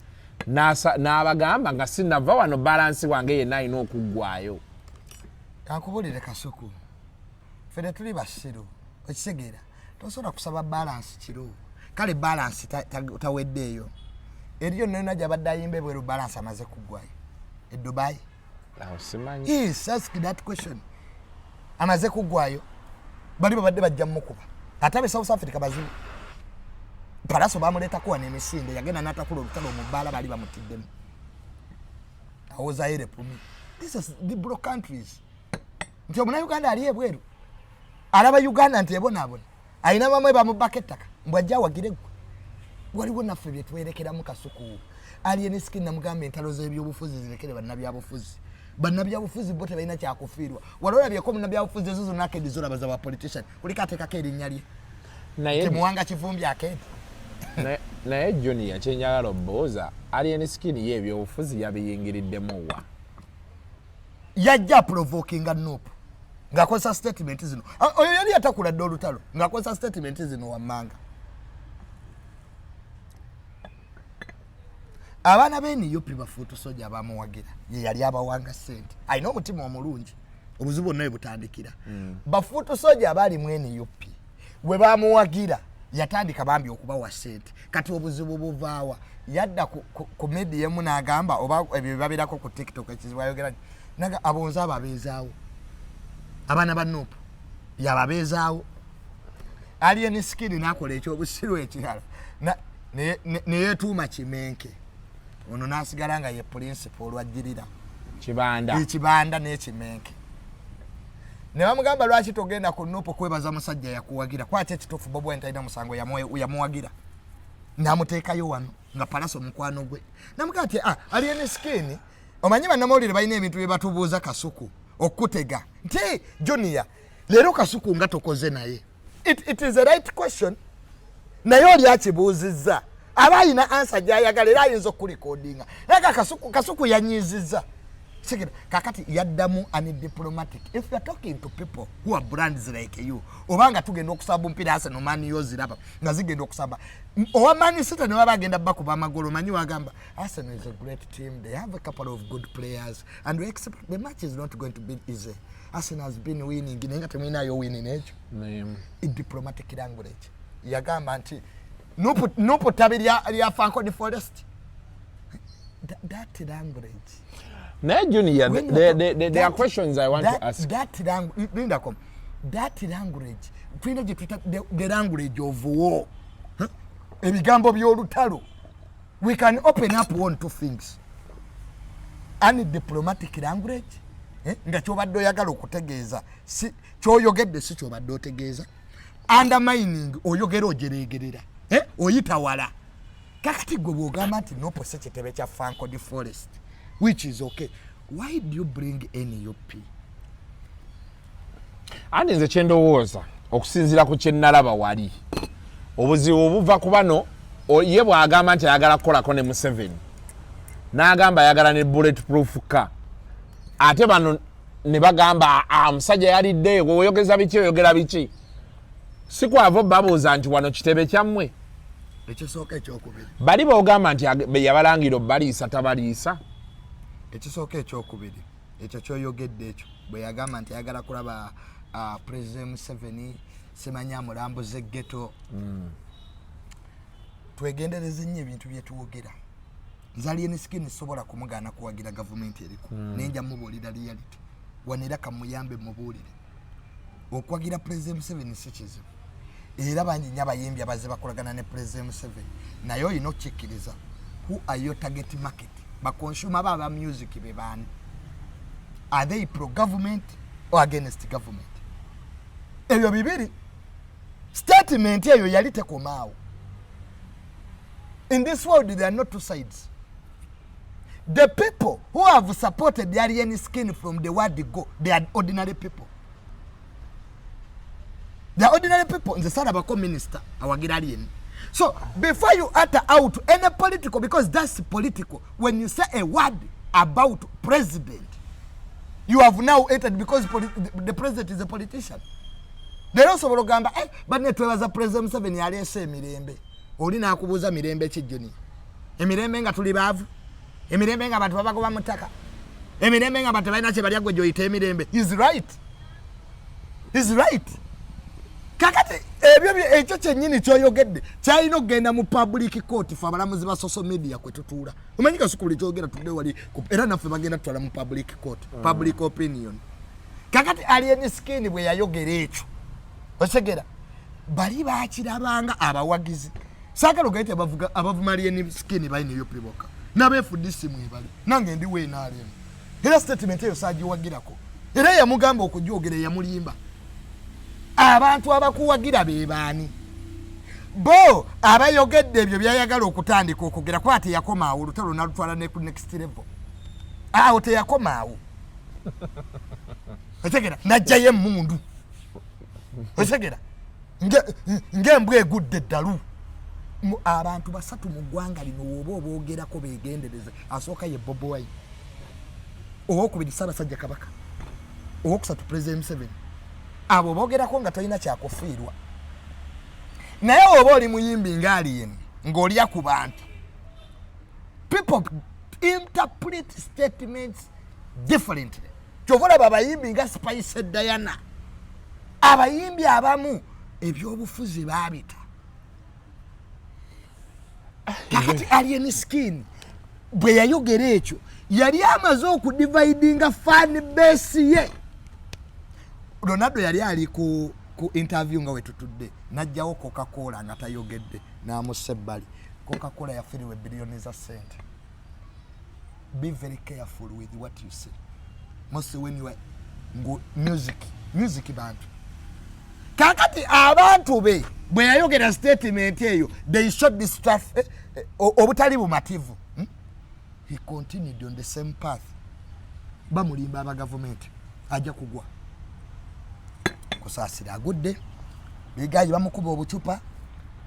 n'abagamba nga sinava wano balance wange yenna alina okuggwayo. Kankubulire Kasuku fede tuli basiru okisegeera tosobola kusaba balance kiro kale balance taweddeeyo eriyo nena jabadde ayimbe bweru balance amaze kuggwayo e Dubai. Simanyi. Yes, ask that question. Amaze kuggwayo bali babadde bajja mukuba atabe South Africa bazibu palaso bamuleta kuwa nemisinde yagenda natakula olutalo mu bbala bali bamutiddemu awoza ere pumi. This is the broke countries. Nti omuna Uganda ali ebweru alaba Uganda nti ebonabona ayina bamwe bamubaka ettaka mbwajja wagire waliwo naffe bye twerekera mu Kasuku. Alien Skin namugambe entalo z'ebyobufuzi zirekere bannabyabufuzi bo tebalina kyakufiirwa walola byeko munnabyabufuzi ezo zonna akedi zolaba za politician kuliko ateekako erinnya lye temuwanga kivumbi akedi. Naye Junior kyenjagala obbooza Alien Skin ye ebyobufuzi yabiyingiriddemu wa yajja provokinga Nuupu ng'akozesa statement zino oyo yali atakuladde olutalo ng'akozesa statement zino wammanga. Abaana b'Eniyopi bafuutu soja abamuwagira ye yali abawanga ssente alina omutima omulungi obuzibu bwonna bwe butandikira. Bafuutu soja abaali mu Eniyopi bwe bamuwagira yatandika bambi okubawa ssente kati obuzibu buvaawa yadda ku media emu n'agamba oba ebyo babirako ku TikTok ekizibu ayogera naga abonza ababeezaawo abaana ba Nuupu yababeezaawo. Alien Skin n'akola ekyobusiru ekirala neyetuuma Kimenke ono n'asigala nga ye principal olwajjirira ekibanda n'ekimenke ne bamugamba lwaki togenda ku Nuupu kwebaza musajja yakuwagira kwaki ekituufu Bobo Wine talina musango yamuwagira n'amuteekayo wano nga palaso mukwano gwe namugamba nti Alien Skin omanyi bannamawulire balina ebintu bye batubuuza Kasuku okutega nti Junior leero Kasuku nga tokoze naye it is a right question naye oli akibuuzizza aba ayina answer gy'ayagala era ayinza okulikodinga naye Kasuku yanyiizizza Second, kakati yaddamu ani diplomatic. If you are talking to people who are brands like you, obanga tugenda okusaba mpira Arsenal Man yoziraba nga zigenda okusaba owa Man City ne bagenda bakuba amagolo manyi wagamba Arsenal is a great team, they have a couple of good players and we expect the match is not going to be easy. Arsenal has been winning nenga temina yo winning ejo in diplomatic language yagamba nti nupo tabiri ya Franco de Forest that language. Now, Junior, there are questions I want to ask. That language, the language of war, ebigambo by'olutalo. We can open up one, two things. Any diplomatic language, nga kyobadde oyagala okutegeeza, si kyoyogedde si kyobadde otegeeza. undermining oyogera ojeregerera oyita wala kakati gwe bwogamba nti nopose kitebe kya Franco de Forest which is okay. Why do you bring NUP? Andi nze kyendowooza okusinziira ku kyennalaba wali obuzibu obuva ku bano ye bw'agamba nti ayagala kukolako ne Museveni n'agamba ayagala ne bulletproof car ate bano ne bagamba musajja yalidde oyogeza biki oyogera biki si kwava babuuza nti wano kitebe kyammwe ekisooka ekyokubiri bali boogamba nti yabalangira obbaliisa tabaliisa ekisooka ekyokubiri ekyo kyoyogedde ekyo bwe yagamba nti ayagala kulaba President Museveni simanya mulambuze ghetto twegendereze nnyo ebintu bye tuwogera nze Alien Skin sobola kumugaana kuwagira gavumenti eriku nenja mubuulira reality wanera kamuyambe mubuulire okwagira President Museveni si kizibu era bangi nnyo abayimbi abaze bakolagana ne President Museveni naye olina okukikkiriza who are your target market bakonsuma baba music be bani are they pro government or against government ebyo bibiri statement eyo yali tekomaawo. In this world there are no two sides. The people who have supported the Alien Skin from the word go, they are ordinary people. They are ordinary people in the side of a minister, our Alien. So before you utter out any political, because that's political, when you say a word about president, you have now entered because the president is a politician. They also will go, but net was a president of the Alien Mirembe. Olina akubuza mirembe kijjoni. Emirembe nga tuli baavu. Emirembe nga abantu babagoba mutaka. Emirembe nga abantu balina kye balya gwe joyita emirembe. He's right. He's right. Kakati ebyo ekyo kyennyini kyoyogedde kyalina okugenda mu public court fe abalamuzi ba social media kwe tutuula. Omanyi kasukuli kyogera tudde wali era naffe bagenda tutwala mu public court. Public opinion. Kakati Alien Skin bwe yayogera ekyo. Osegera bali baakirabanga abawagizi. Sakalo gaite abavuma Alien Skin bayine yo piboka. Nabefudisi mwebali. Nange ndi we na Alien. Era statement eyo saji wagirako. Era ya mugamba okujogera ya mulimba. Abantu abakuwagira be baani. Bo abayogedde ebyo byayagala okutandika okugera kwate yakoma olutalo nalutwala ne ku next level. Ote yakoma awo. Otegera najjaye mundu. Otegera ngembwe egudde ddalu. Abantu basatu mu ggwanga lino oba oboogerako beegendereze asooka ye Bobo Wine owokubiri Ssaabasajja Kabaka owokusatu President Museveni abo boogerako nga talina kyakufiirwa naye oba oli muyimbi nga Alien ng'olya ku bantu people interpret statements differently kyova olaba abayimbi nga Spice Diana abayimbi abamu ebyobufuzi baabita kakati Alien Skin bwe yayogera ekyo yali amaze okudividinga fan base ye. Ronaldo yali ali ku interview nga wetutudde najjawo Coca-Cola nga tayogedde n'amusebbali. Coca-Cola yafiriwe billions za sente. Be very careful with what you say. Mostly when you are music bantu. Kakati abantu be bwe yayogera statement eyo they shot this stuff obutali bumativu. He continued on the same path. Bamulimba aba government ajja kugwa. Kusasira agudde. Bigayi bamukuba obucupa.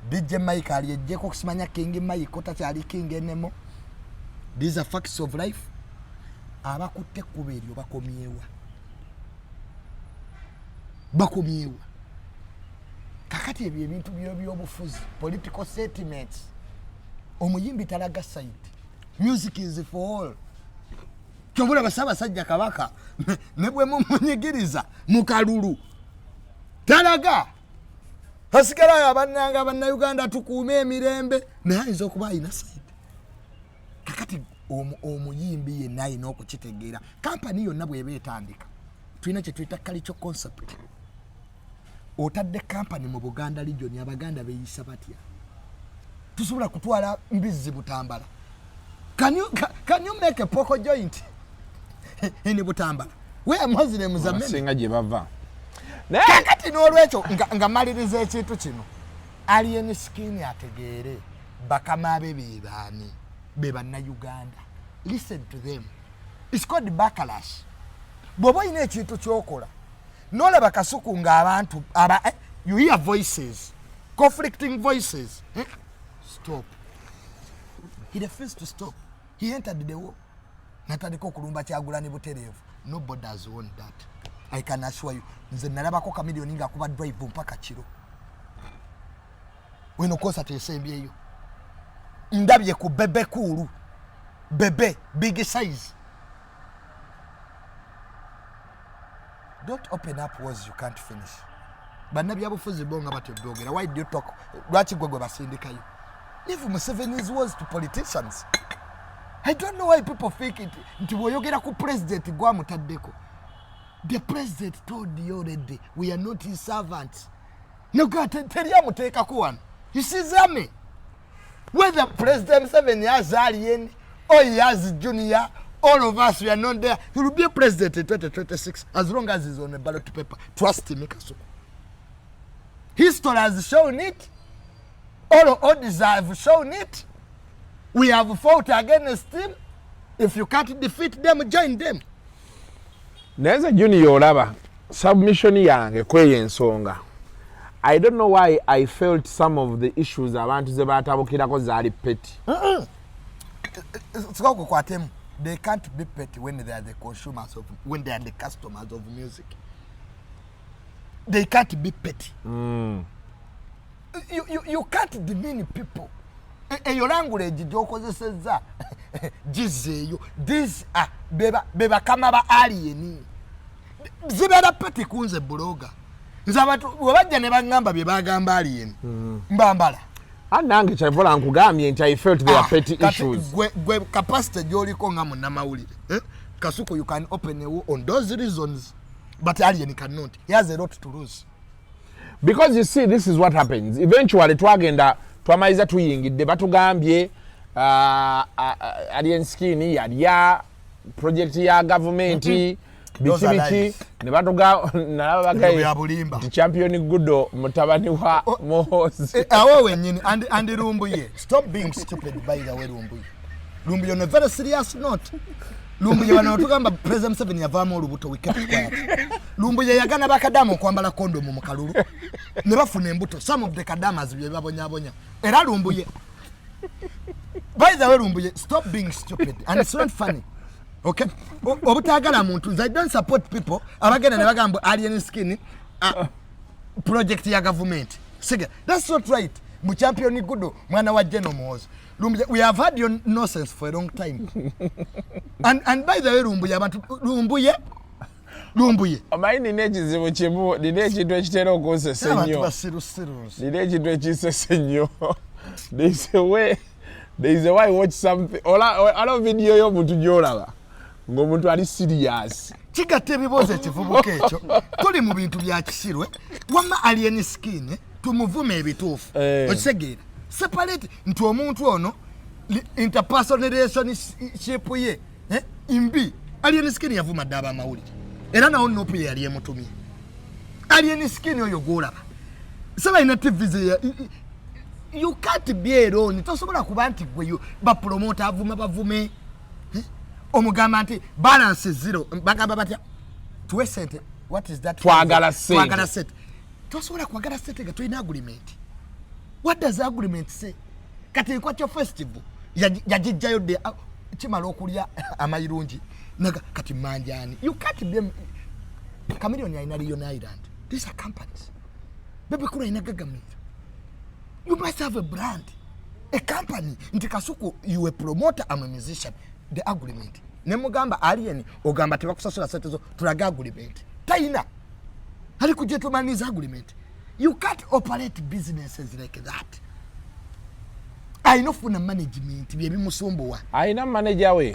DJ Mike ali ejjeko okusimanya King Mike kota kyali King enemo. These are facts of life. Abakutte kuba eryo bakomyewa. Bakomyewa. Kakati ebyo ebintu by'obufuzi political sentiments omuyimbi talaga side. Music is for all. Kyobula Ssaabasajja Kabaka ne bwe mumunyigiriza mu kalulu talaga hasigala abannanga bannayuganda tukuume emirembe naye ayinza okuba ayina side. Kakati omuyimbi yenna ayina okukitegeera kampani yonna bw'eba etandika tulina kye tuyita cultural concept. Otadde kampani mu Buganda region abaganda beeyisa batya tusobola kutwala mbizi Butambala. Can you make a poco joint in Butambala? Where Muslims are singa gye bava kakati n'olwekyo nga maliriza ekintu kino Alien Skin ategeere bakamabe bebaani be bannayuganda. Listen to them. It's called backlash. Bw'oba olina ekintu ky'okola n'olaba Kasuku ng'abantu you hear voices, conflicting voices. Stop. He refused to stop. He entered the war. Natandika okulumba Kyagulanyi butereevu. Nobody has won that. I can assure you. Nze nalabako Chameleone ng'akuba drive mpaka kiro. Weno kosa tesembyeyo. Ndabye ku bebe kulu. Bebe, big size. Don't open up words you can't finish. Bannabyabufuzi bonga batebogera. Why do you talk? Lwaki gwe basindikayo? Leave Museveni's words to politicians. I don't know why people think it. Nti boyogera ku president gwa mutaddeko. The president told you already, we are not his servants. No God, tell you muteka kuwan. You see Zame? Whether President 7 years Alien or he has Junior, all of us, we are not there. He will be a president in 2026 as long as he's on a ballot paper. Trust him, Kasuku. History has shown it. All odds have shown it. We have fought against him. If you can't defeat them, join them. Neza Junior olaba submission yange kweyensonga. I don't know why I felt some of the issues abantu ze batabukirako zaali petty. They can't be petty when they are the consumers of, when they are the customers of music. They can't be petty. You can't demean people. Your language jokozeseza jizeyo. These are beba kamaba alien. Zibera petty kunze bloga. Nzabatu wabajja ne bangamba bye bagamba alien. Mbambala. Anange kyavola nkugambye nti I felt there are petty issues. Gwe capacity joliko nga munnamawulire. Kasuku, you can open a war on those reasons, but alien cannot. He has a lot to lose. Because you see, this is what happens. Eventually twagenda twamaliza tuyingidde batugambye Alien Skin yalya project ya government biki ne batuga nalaba bagaye champion Gudo mutabani wa Mohozi awo wenyini and Lumbuye. Stop being stupid by the way. Lumbuye on a very serious note. Lumbuye bano tugamba President 7 yavaamu olubuto we kept quiet. Lumbuye yagana bakadamu kwambala kondo mu kalulu ne bafuna embuto. Some of the kadamas bye babonyabonya era Lumbuye. By the way, Lumbuye, stop being stupid and it's not funny. Okay? Obutagala muntu. I don't support people abagenda ne bagamba Alien Skin project ya government. Sige, that's not right. Mu champion Gudo mwana wa General Mohozi. Lumbuye, we have had your nonsense for a long time. and by the way, Lumbuye. Amaini nekizibu kimu nine ekintu ekitera okonsesa ennyo. Nine ekintu ekisesa ennyo. There is a way watch something. Ola video yo muntu gyolaba. Ng'omuntu ali serious. Kigatte ebibuuzo ekivubuka ekyo. Tuli mu bintu bya kisirwe. Wamma Alien Skin tumuvume ebituufu. Okitegeera. Separate nti omuntu ono interpersonal relationship ye imbi. Alien Skin yavuma ddaba amawulire. Era nawo nopu ye yali emutumye. Alien Skin oyo gwolaba. Saba ina TV you can't be alone. Tosobola kuba nti gwe ba promoter avuma bavume. Omugamba nti balance zero. Bagamba batya tuwe sente. What is that? Twagala sente. Tosobola kwagala sente nga tulina agreement. What does the agreement say? Kati kwa festival yajijjayo de kimala okulya amayirungi naga kati manjani. You can't be Chameleone ya Lion Island. These are companies. Bebe kula ina government. You must have a brand, a company. Nti Kasuku, you a promoter, I'm a musician. The agreement. Nemugamba Alien ogamba tebakusasula sente zo tulaga agreement. Taina. Hali kujetumaniza agreement. You can't operate businesses like that. I know for the management bye bimusumbuwa. I know manager we.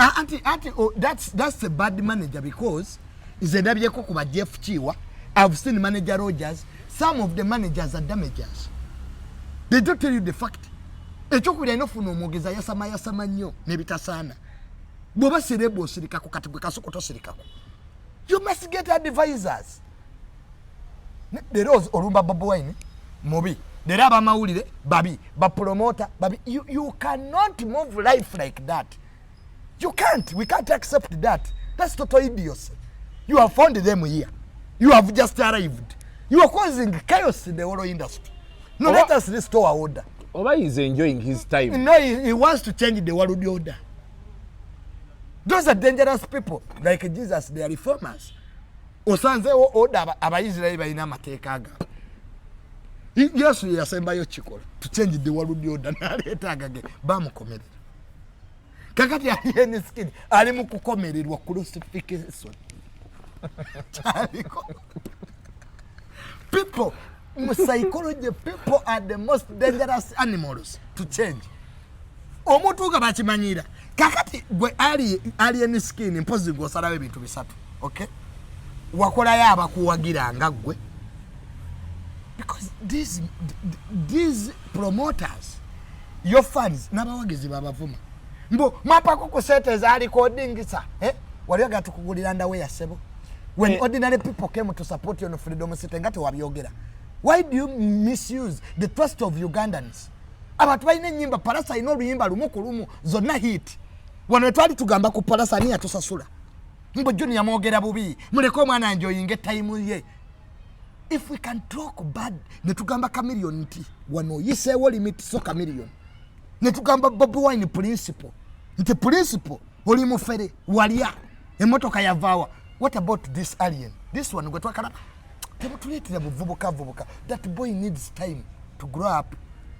That's a bad manager because is a dabyeko kuba Jeff Chiwa. I've seen manager Rogers. Some of the managers are damagers. They don't tell you the fact. Echokuli enofuna omugeza yasama nnyo nebitasana. Boba serebo sirikako kati Kasuku to sirikako. You must get advisors. The rose olumba Bobi Wine mubi. The raba mawulire babi, ba promoter babi. You cannot move life like that. You can't. We can't accept that. That's total idiocy. You have found them here. You have just arrived. You are causing chaos in the whole industry. No, let us restore order. Oba is enjoying his time. No, he wants to change the world order. Those are dangerous people. Like Jesus, they are reformers. Osanze order abayisraeli balina mateeka aga. Yesu yasembayo chikola to change the world order naleeta agage bamukomerera. Kakati Alien Skin ali mu kukomererwa crucifixion. People, psychology, people are the most dangerous animals to change. Omuntu nga bakimanyira. Kakati gwe Alien Skin mpozi gosalawe bintu bisatu. Okay? Wakola yaba kuwagiranga gwe. Because these promoters, your fans, nabawagizi babavuma. Mbo mapa kuko sete za recording sa waliaga tukugulira underwear sebo when ordinary people came to support you on freedom city ngati wabyogera. Why do you misuse the trust of Ugandans? Abantu bayine nyimba parasa ino luyimba lumu zonna hit wano twali tugamba ku parasa ni atusasula mbo juni yamogera bubi muleko mwana enjoying time ye. If we can talk bad netugamba chameleon nti wano yisewo limit so chameleon netugamba Bobi Wine principle. Nti principle oli mufere walia emotoka yavawa. What about this alien? This one gwe twakala temutulitira buvubuka. That boy needs time to grow up.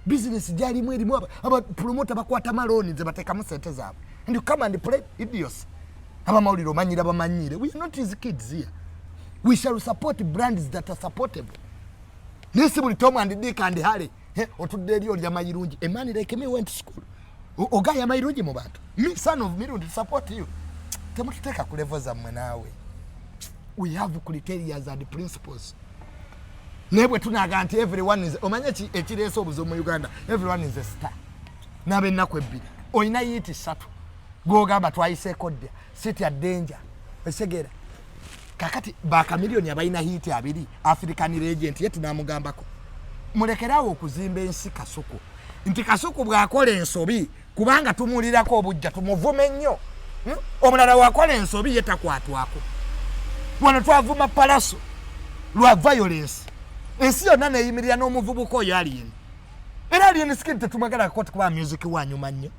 Business jali mweri mwaba aba promoter bakwata maloni ze bateka musente zabo. And you come and play idiots. Aba mauliro manyira bamanyire. We are not his kids here. We shall support brands that are supportable. Nisi buli Tom and Dick and Harry. Otuderi oli Mirundi. A man like me went to school. Ogaya Mirundi mu bantu. Me son of Mirundi support you. Temututeka ku level za mwenawe. We have criteria and principles. Nebwe tunaga nti everyone is omanyachi ekireso obuzo mu Uganda. Everyone is a star. Nabe nakwe bbi. Oyina yiti satu. Gogamba twayise kodya. City at danger. Esegera. Kakati ba chameleon abayina hiti abiri African regent yetu namugambako. Mulekerawo okuzimba ensi Kasuku. Nti Kasuku bwakola ensobi kubanga tumulirako obujja tumuvume nnyo. Omulala wakola ensobi yetakwatwako. Wano twavuma palaso lwa violence. Ensi yonna neyimirira n'omuvubuka oyo Alien. Era Alien Skin tetumagala koti kuba music wanyuma nnyo.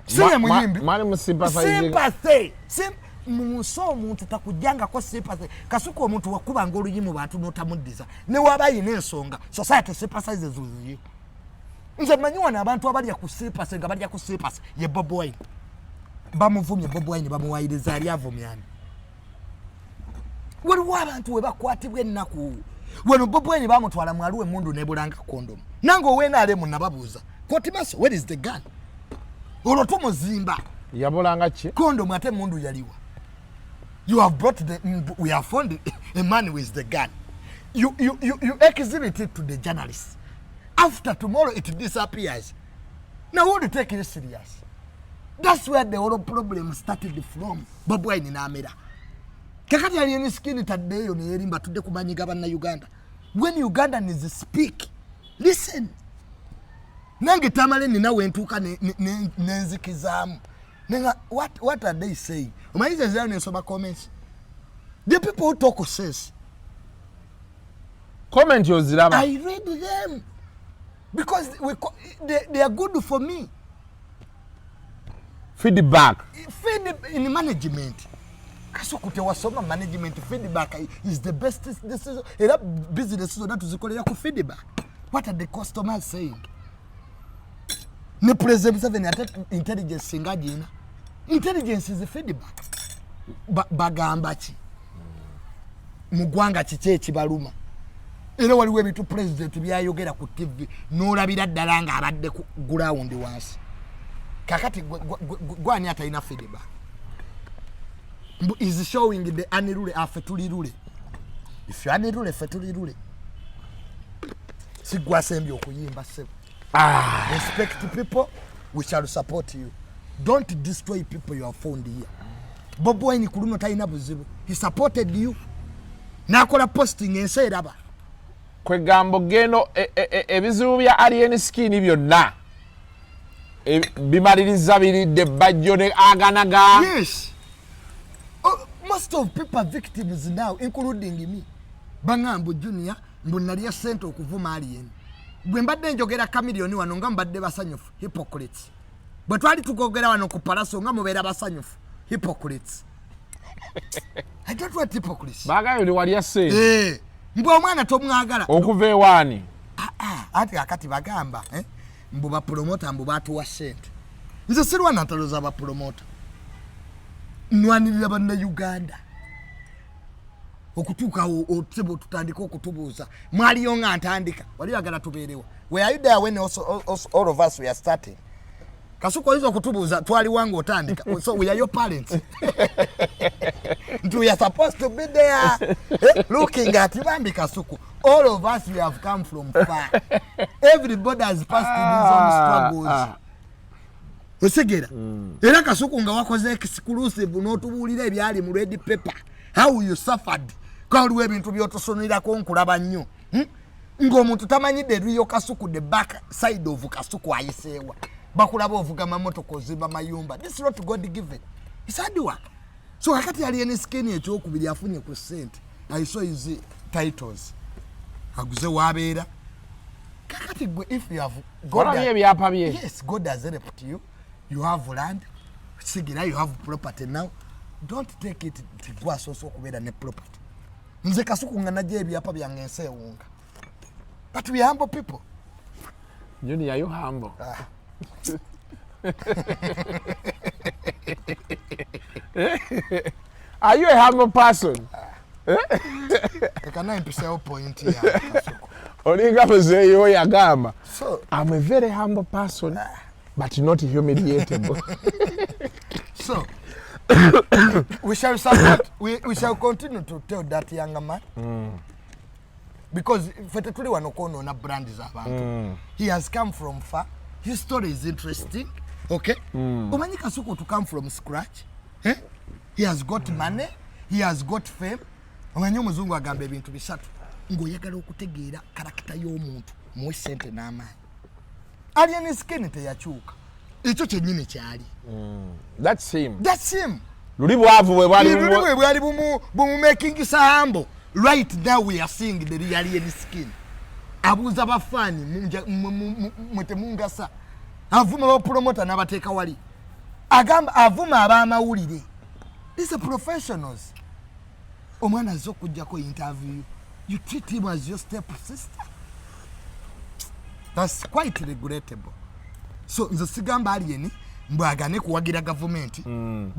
Siye muyimbi. Mali musimpathize. Muso omuntu takujanga ko sympathy. Kasuku omuntu wakuba ngoluyi mu bantu notamuddiza. Ne wabayina ensonga. Society sympathizes with you. Nze manyiwa na abantu abalya ku sympathy nga balya ku sympathy ye Bobi Wine. Bamuvumye Bobi Wine bamuwayiriza ali avumyani. Waliwo abantu we bakwatibwe ennaku. Wano Bobi Wine bamutwala mwaluwe mundu nebulanga kondom. Nango wena ale munababuuza. Kotimaso, where is the gun? Olotomo zimba. Yabulanga ki? Kondom ate mundu yaliwa. You have brought we have found a man with the gun. You exhibit it to the journalists. After tomorrow it disappears. Now who to take it serious? That's where the whole problem started from. Bobi Wine in Amira. Kakati Alien Skin today on Erimba today kubanyiga bana Uganda. When Ugandans speak, listen. Nange Tamale nina wentuka nenzikizamu. What are they saying? Comments. The people who talk says. Comment yoziraba. I read them because they are good for me. Feedback. Feed in management. Kasukute wasoma management feedback is the best. This is a business so that tuzikolera ku feedback. What are the customers saying? Ne present 7 intelligence singajina. Intelligence is a feedback. Bagamba ki. Mugwanga kiche kibaluma. Era waliwo ebitu president byayogera ku TV n'olabira ddala nga abadde ku ground wansi. Kakati gwani atalina feedback. Is showing the anirule afetulirule. If you anirule fetulirule. Sigwa sembi okuyimba sebo. Respect people, we shall support you. Don't destroy people you have found here. Bobi Wine kuluno talina buzibu. He supported you. Nakola posting ense eraba. kwe gambo geno ebizibu bya Alien Skin byonna bimaliriza biridde Bajjo ne Aganaga. Yes. Most of people are victims now, including me. Bangambo Junior, mbunaliya sente okuvuma Alien. Bwe mbadde njogera kamiliyoni wano nga mbadde basanyufu, hypocrites. Bwe twali tukogera wano ku Palaso nga mubeera basanyufu, hypocrites. I don't want hypocrites. Bagayo ni waliya sente. Mbwe omwana tomwagala. Okuva ewaani. Ati akati bagamba, mbu ba promoter mbu batuwa sente. Nze sirwa nataloza ba promoter. Nwanirira banna Uganda. Okutuuka otebo tutandika okutubuuza. Mwaliyo nga ntandika. Wali yagala tubeerewa. Were you there when all of us were starting? Kasuko hizo kutubuuza twali wangu otandika. So we are your parents. We are supposed to be there looking at Ibambi Kasuko. All of us we have come from far. Everybody has passed his own struggles. Osegera. Era Kasuko nga wakoze exclusive n'otubuulira ebyali mu red paper. How you suffered. Kaaliwo ebintu by'otosonera nkulaba nnyo. Ng'omuntu tamanyidde eriyo Kasuku the back side of Kasuku ayiseewa. Bakulaba ovuga mamotoka ozimba mayumba. This is not God given. It's hard work. So kakati Alien Skin ekyokubiri afunye ku sente. I saw his titles. Aguze wabeera. Kakati gwe if you have God. Yes, God has helped you. You have land. Sigera you have property now. Don't take it to go so kubeera ne property. Nze Kasuku nga najja ebyapa byange ensewunga. But we humble people. Junior, are you humble? Are you a humble person? Can I emphasize point here? So I'm a very humble person, but not humiliatable. So we shall support. We shall continue to tell that younger man. Because fetetuli wanokono na brand za abantu. He has come from far. His story is interesting. Okay? Omanyi Kasuku to come from scratch. He has got money. He has got fame. Omanyi omuzungu agamba ebintu bisatu. Ng'oyagala okutegeera karakita y'omuntu muwe sente n'amaanyi. Alien Skin teyakyuka. Ekyo kyennyini kyali. That's him. That's him. Luli bwavu bwe bwali bumu making sambo. Right now we are seeing the real Alien Skin. Abuza bafani mwete mungasa. Avuma ba promoter n'abateeka wali. Agamba avuma ab'amawulire. These are professionals. Omwana azze okujjako interview. You treat him as your step sister. That's quite regrettable. So nze sigamba Alien mbwagane kuwagira government,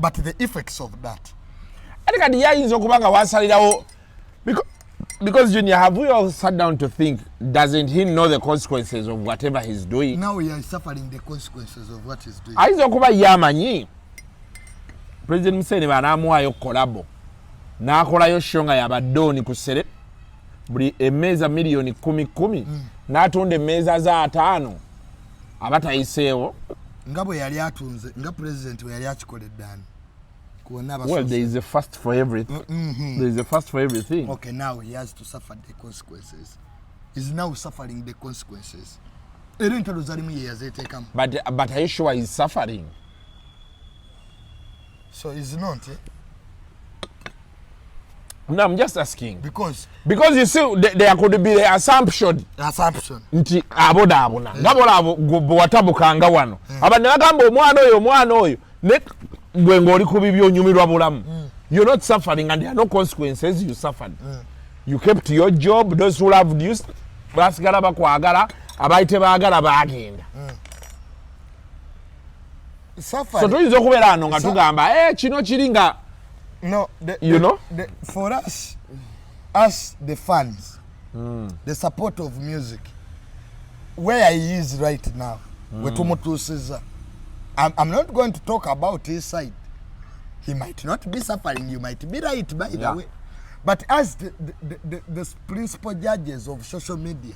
but the effects of that. I think yayinza okuba nga wasalirawo because Junior, have we all sat down to think, doesn't he know the consequences of whatever he's doing? Now we are suffering the consequences of what he's doing. Ayinza okuba yamanyi President Museveni banaamuwaayo kolabo n'akolayo show nga yabaddooni ku ssere buli emmeeza miliyoni 10 n'atunda emmeeza za 5 abatayiseewo nga bwe yali atunze nga president we yali akikoledde ani. Well, there is a first for everything. There is a first for everything. Okay, now he has to suffer the consequences. He's now suffering the consequences. But are you sure he's suffering? So he's not, No, I'm just asking. Because you see, there could be the assumption. Nti aboda abona. Ngabola abo bwatabukanga wano. Abane bagamba omwana oyo ne gwe ng'oli ku bibyo onyumirwa bulamu. You're not suffering and there are no consequences you suffered. You kept your job, those who loved you basigala bakwagala, abayite baagala baagenda. So tuyinza okubeera ano nga tugamba kino kiringa. No, for us the fans, the support of music, where he is right now, I'm not going to talk about his side. He might not be suffering, you might be right, by the way. But as the principal judges of social media,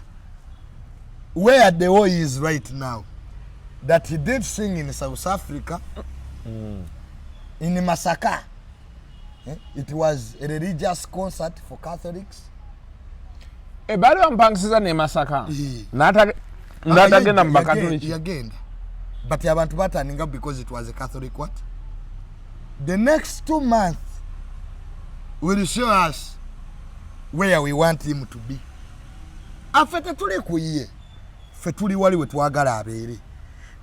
where the way is right now, that he did sing in South Africa, in Masaka. It was a religious concert for Catholics. Ebali wampangisiza ne Masaka. Natagenda mu Bakatoliki. Yagenda. But abantu bataninga because it was a Catholic what? The next 2 months will show us where we want him to be. Afete tuli kuye. Fe tuli wali we twagala abeere.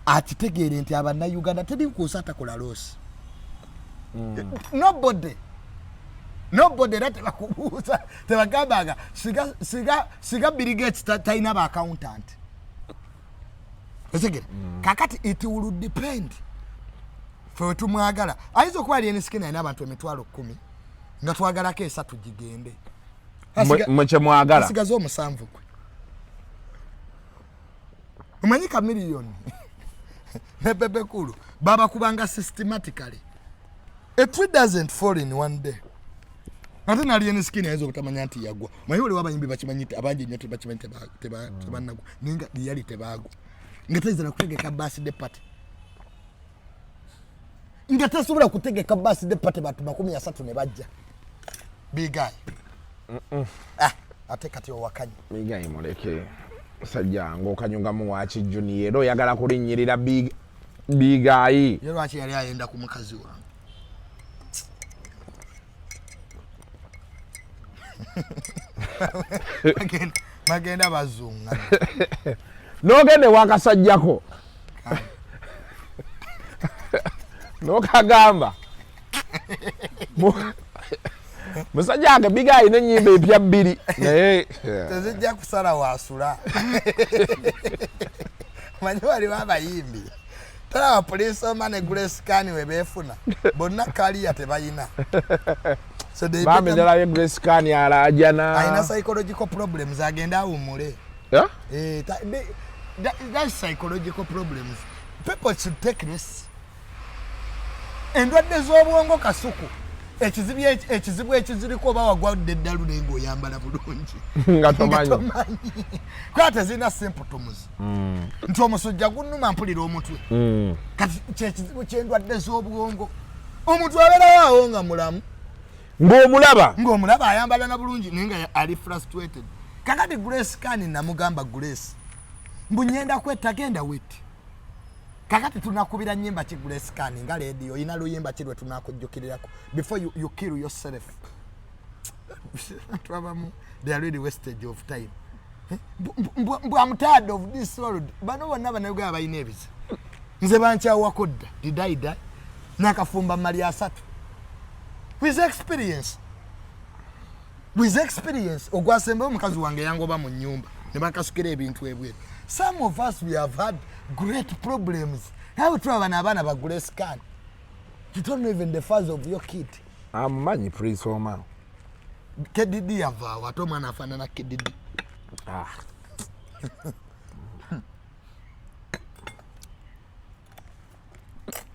Atitegeere nti abanna Uganda tedi kusata kola loss. Nobody that bakubuza tebagabaga siga Bill Gates taina ba accountant. Esege kakati it will depend for tumwagala aizo kwa Alien Skin and abantu emitwalo 10 nga twagala ke 3 jigende mche mwagala asigazo omusanvu kwe umanyika million ne bebe kulu baba kubanga systematically a tree doesn't fall in one day. Ate na Alien Skin aizo kutamanya nti yagwa mayole wabayimbi bakimanyite abanje nyote bakimanyite tebanagwa ninga yali tebago ngatazira kutegeka birthday party ngatasubira kutegeka birthday party batu 13 ne bajja big guy ate kati owakanyi big guy moleke sajja ngokanyunga mu wachi junior yagala kulinyirira big guy yero achi yali ayenda ku mukazi wange magenda bazunga nogende wakasajjako nokagamba musajja age big guy n'ennyimba empya 2 naye tezijja kusala wasula manyi wali wabayimbi tala police omane Grace Scan we befuna bonna kaliya tebayina so they bamedala ye Grace Scan alajana aina psychological problems agenda umule that's psychological problems. People should take risks. And what does obwongo kasuku ekizibu ekiziriko bawagwa deddalu nengo yambala bulungi ngatomanyi kwata zina symptoms nti omusujja gunnuma mpulira omutwe kati kyekizibu kyendwadde z'obwongo omuntu abeerawo nga mulamu ng'omulaba ayambala na bulungi naye nga ali frustrated kakati Grace Scan namugamba Grace mbunyenda kwetagenda weti kakati tunakubira nyimba ki Grace Scan nga radio ina luyimba kirwe tunakujjukirirako before you kill yourself. They are really wastage of time. I'm tired of this world. Bano bonna banayuga bayina ebiza nze bankyawa kodda did I die nakafumba mali asatu with experience ogwasembe omukazi wange yangoba mu nyumba ne bakasukira ebintu ebweru. Some of us we have had great problems. How to have an abana ba Grace Scan? You don't know even the father of your kid. Amanyi Prince Oma. Kedidi ava wato mwana afanana kedidi.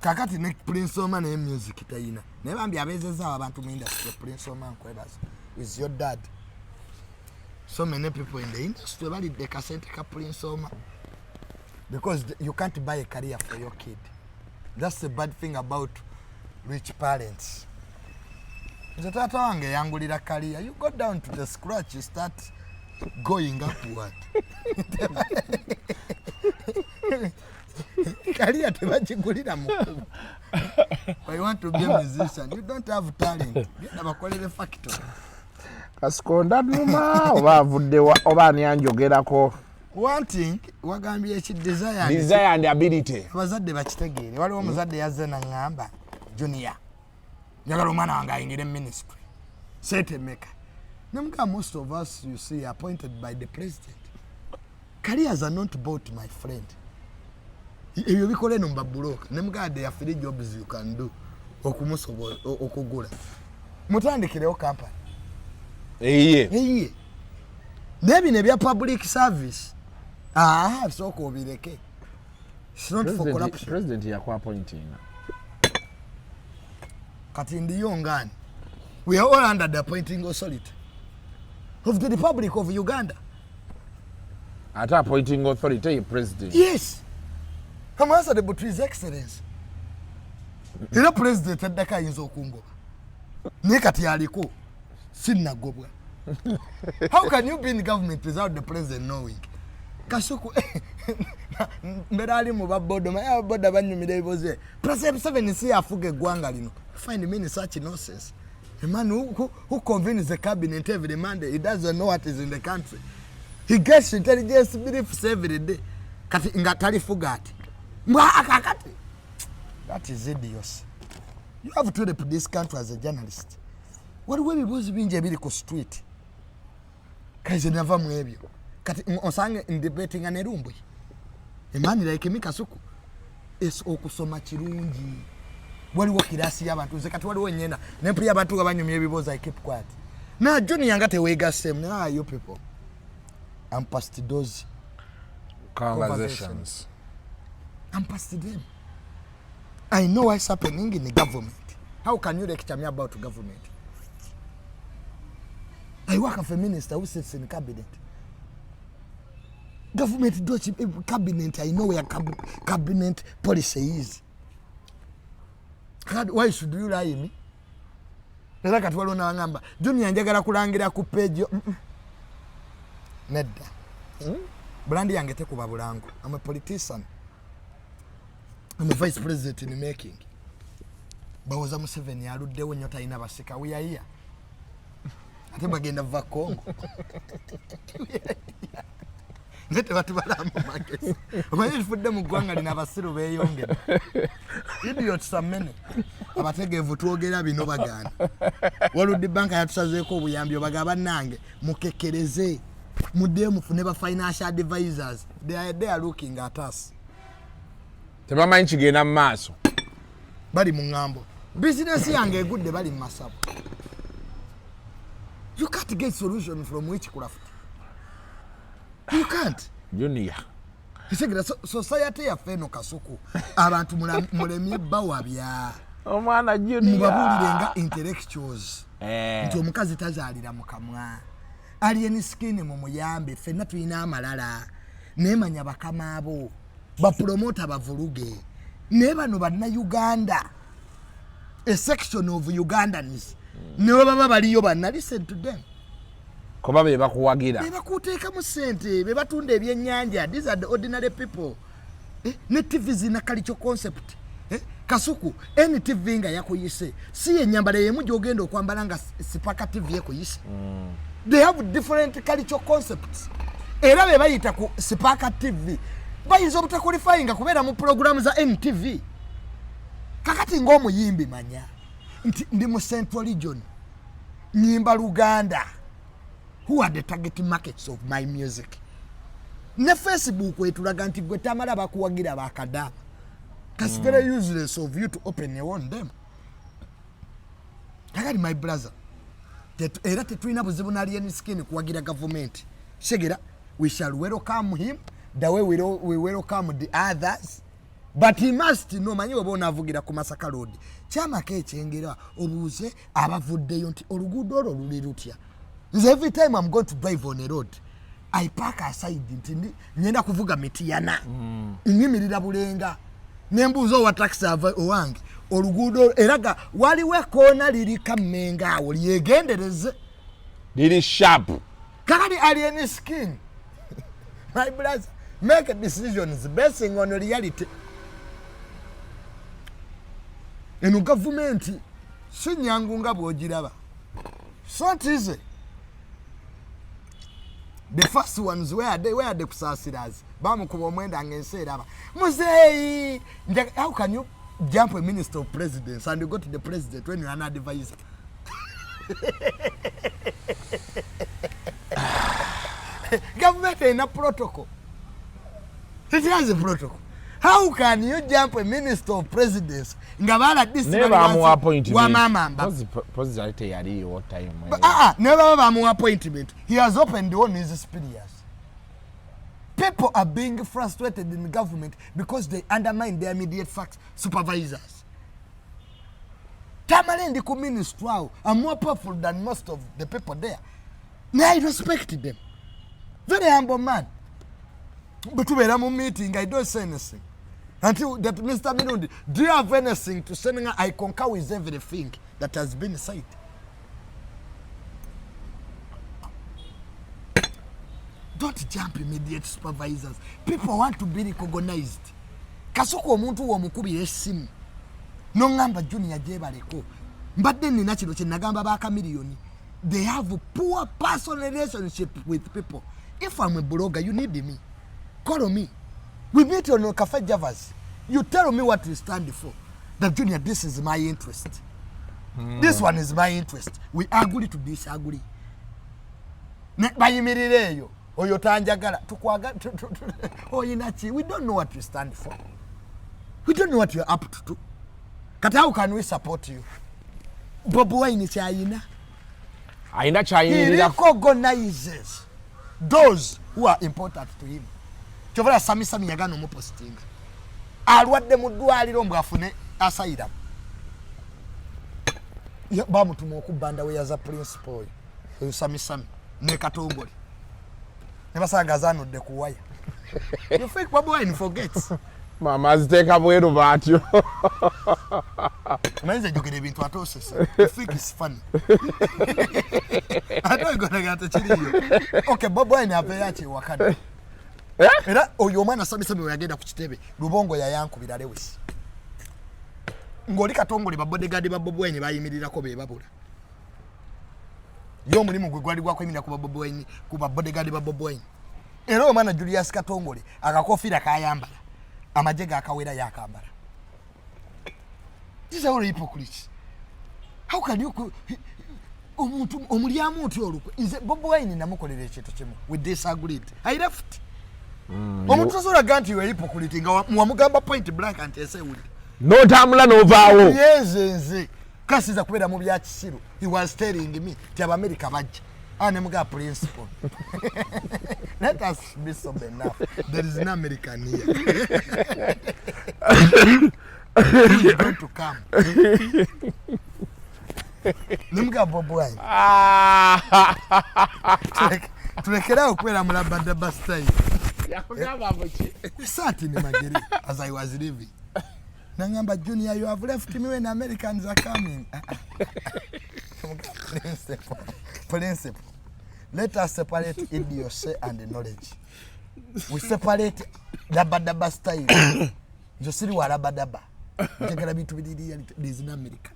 Kakati ne Prince Oma ne music tayina. Ne bambi abezeza abantu mu industry Prince Oma nkwebaza. Is your dad? So many people in the industry bali de cassette ka Prince Oma. Because you can't buy a career for your kid. That's the bad thing about rich parents. Tata wange yangulira career. You go down to the scratch, you start going upward. Career tebachigulira mukuru. But you want to be a musician, you don't have talent. You never call it a factor. Kasikonda numa obavudde oba nyanjogerako. One thing, wagambye desire and ability. Abazadde bakitegeere. Waliwo omuzadde yazze nangamba Junior. Njagala omwana wange ayingire ministry. Setemeka. Namugamba most of us you see appointed by the president. Careers are not bought, my friend. Ebyo bikole no mbabuloka. Namugamba there are 3 jobs you can do. Okumusobola okugula. Mutandikirewo company. Eye. Nebi ne bya public service. So kobireke. It's not for corruption. President yakwa appointing. Kati ndiyo ngani. We are all under the appointing authority of the Republic of Uganda. At appointing authority president. Yes. I'm answerable to His Excellency. President adaka yinzo kungo. Ne kati yaliko sinagobwa. How can you be in government without the president knowing? Kasuku Merali Mubabodo, my boda banyumide was there. President 7 is here for Guangalino. Find me in such nonsense. A man who convenes the cabinet every Monday, he doesn't know what is in the country. He gets intelligence briefs every day. Ngatali Fugati. That is hideous. You have to rep this country as a journalist. What will be supposed to be in Jabilico Street? Kazi never maybe. Osang in debating an Lumbuye. A man like Mikasuku is Okusoma Chirungi. What work did I see about to Zakatwa Yena? Nepri about to have maybe was I kept quiet. Now, Johnny, I got away gas same. Now, you people. I'm past those conversations. I'm past them. I know what's happening in the government. How can you lecture me about government? I work as a minister who sits in the cabinet. Government does cabinet. I know where cabinet policy is. Why should you lie me? Like at one number. Junior and Jagara Kurangira Kupejo. Nedda. Brandy and Geteko Baburango. I'm a politician. I'm a vice president in the making. But was I'm 7 years old when you're in Abasika. We are here. I think again of Vacongo. Let what I'm market. When you put them going and never sit away young. Idiots some many. About a give to get up in Novagan. What would the bank have Sazeko? We am your Bagabanang, Mukekereze, Mudem for never financial advisors. They are looking at us. The mama in Chigana Maso. Badi Mungambo. Business young a good debate in Masab. You can't get solution from witchcraft. You can't. Junior. He said society of Feno Kasuku. Abantu Mulemi Bawabia. Oh man, Junior. Mubabulirenga intellectuals. Nti omukazi tazalira mukamwa. Alien Skin mumuyambe fenna tulina amalala. Nemanya bakama abo. Bapromota bavuluge. Ne bano banna Uganda. A section of Ugandans. Ne baba baliyo banna listen to them. Koba be bakuwagira. Be bakuteka mu sente, be batunda ebyennyanja. These are the ordinary people. Ne TV zina kalicho concept. Kasuku, any TV nga yakuyise. Si enyambala yemu gyogenda okwambala nga sipaka TV yakuyise. They have different cultural concepts. Era be bayita ku sipaka TV. Bayinza obutaqualifying nga kubeera mu program za NTV. Kakati ng'omuyimbi manya. Ndi mu Central Region. Nyimba Luganda. Who are the target markets of my music? Ne Facebook wetulaga nti gwe Tamale bakuwagira bakadaba. It's very useless of you to open your own them. Kakati my brother. Era tetulina buzibu na Alien Skin kuwagira government. Shegera, we shall welcome him the way we welcome the others. But he must know manyi obona avugira ku Masaka Road. Chama ke chengera obuze abavuddeyo nti oluguudo olwo luli lutya. Every time I'm going to drive on a road, I park aside nti nyenda kuvuga mitiyana. Nyimirira bulenga. Nembuzo wa taxi owange. Oluguudo eraga waliwe kona liri kamenga awo lyegendereze. Liri sharp. Kakati Alien Skin. My brother, make decisions basing on reality. Eno government sinyangu nga bwogiraba. So it is. The first ones were the kusasiras. Bamu kuba mwenda ngenseraba. Muzeyi, how can you jump a minister of presidents and you go to the president when you are an advisor? Government in a protocol. It has a protocol. How can you jump a minister of presidents? Ngabala this never am appointment. What's president yari what time? Never am appointment. He has opened on his experience. People are being frustrated in the government because they undermine their immediate fact supervisors. Tamale and the communist are more powerful than most of the people there. Now I respect them. Very humble man. But when I'm meeting, I don't say anything. Until that Mr. Mirundi, do you have anything to say? I concur with everything that has been said. Don't jump immediate supervisors. People want to be recognized. Kasuko omuntu wo mukubira essimu. No ngamba junior jebaleko. Mbadde nina kino kye nagamba ba million. They have a poor personal relationship with people. If I'm a blogger, you need me. Call me. We meet on Cafe Javas. You tell me what you stand for. The junior, this is my interest. This one is my interest. We agree to disagree. Bayimirireyo oyo tanjagala tukwaga oyinachi. We don't know what you stand for. We don't know what you're up to. Kati how can we support you? Bobo Wine chayina. Aina chayina. He recognizes those who are important to him. Chovera sami yagano mu posting. Alwadde mu ddwaliro mbwafune asayira. Bamutuma okubanda we as a principal. Sami ne katongole. Nebasanga zanodde kuwaya. You fake Bobo Wine forgets. Mama aziteka bweru batyo. Manze jogere bintu atosese. You think it's funny. I don't gonna get to chiriyo. Okay, Bobo Wine apeyachi wakati. Era oyo mwana sami yagenda ku kitebe. Lubongo ya yankubira lewisi. Ngoli katongole ba bodyguard ba Bobo Wine bayimirirako be babula. Yo mulimu gwali gwako emina ku Bobo Wine ku ba bodyguard ba Bobo Wine. Era omwana Julius Katongole akakofira kayambala. Amajega akawera yakambala. These are all hypocrites. How can you omuntu omulyamu oti olukwe? Is Bobo Wine namukolera ekintu kimu. We disagreed. I left. Omuntu sola ganti you hypocrite nga mwamugamba point blank and say we. No tamula no vaawo. Yes, nze. Kasiza kubera mu bya kisiru. He was telling me to America bajja. Anemuga principal. Let us be sober enough. There is an American here. He is going to come. Nimuga Bobo Wine. Tulekera okwera mulabada bastai. Yakugamba bochi. Sati ni mageri as I was leaving. Nangamba junior, you have left me when Americans are coming. Principle. Let us separate idiocy and knowledge. We separate dabadaba style. Josiri wa dabadaba. Jagala bitu bidiri is in America.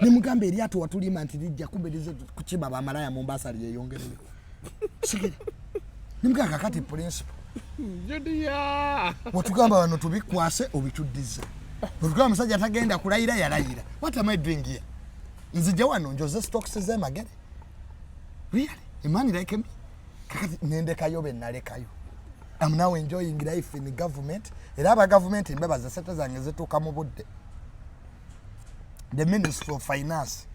Nimugambe eri atu watulima ntirijja kumbe lize kuchiba ba malaya Mombasa liye yongerere. Sigiri. Nimuga kakati principle. Judia. Watugamba wano tubikwase obituddize. Watugamba musajja atagenda kulayira yalayira. What am I doing here? Nzije wano njoze stocks ze magere. Really? Imani like me? Kakati nende kayobe nalekayo. I'm now enjoying life in the government. Era aba government mbeba za seta zange zetuka mu budde. The Ministry of Finance.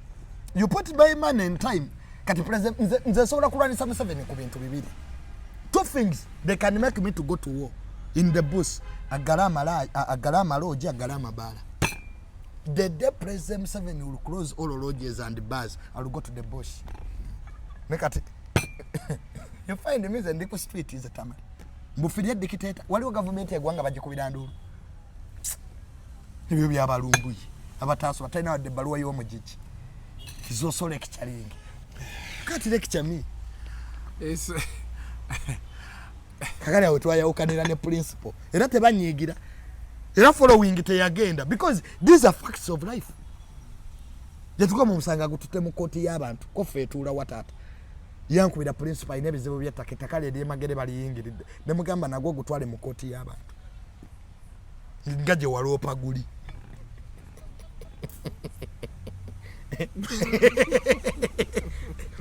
You put my money and time. Kati president nze sobola kulwanisa 7 ku bintu bibiri. Two things they can make me to go to war. In the bush, Agarama Lodge, Agarama Bala. The day President 7 will close all lodges and bars. I will go to the bush. Make at you find the means and the street is a Tamale. Mufiriya dictator. Wali government egwanga bajikubira nduru. Ibyo byabalumbuye. Abataso batayina de baluwa yo mujiji. Kizo so lecturing. Kati lecture me. Yes. Kakali awetwaya ukanira ne principle. Era tebanyigira. Era following te yagenda because these are facts of life. Jatuka mu musanga gutute mu koti y'abantu ko fetuula watata. Yankubira principle ine bizibu byatakekakali edi magere bali yingiridde. Ne mugamba nagwo gutwale mu koti y'abantu. Ngaje walopa guli.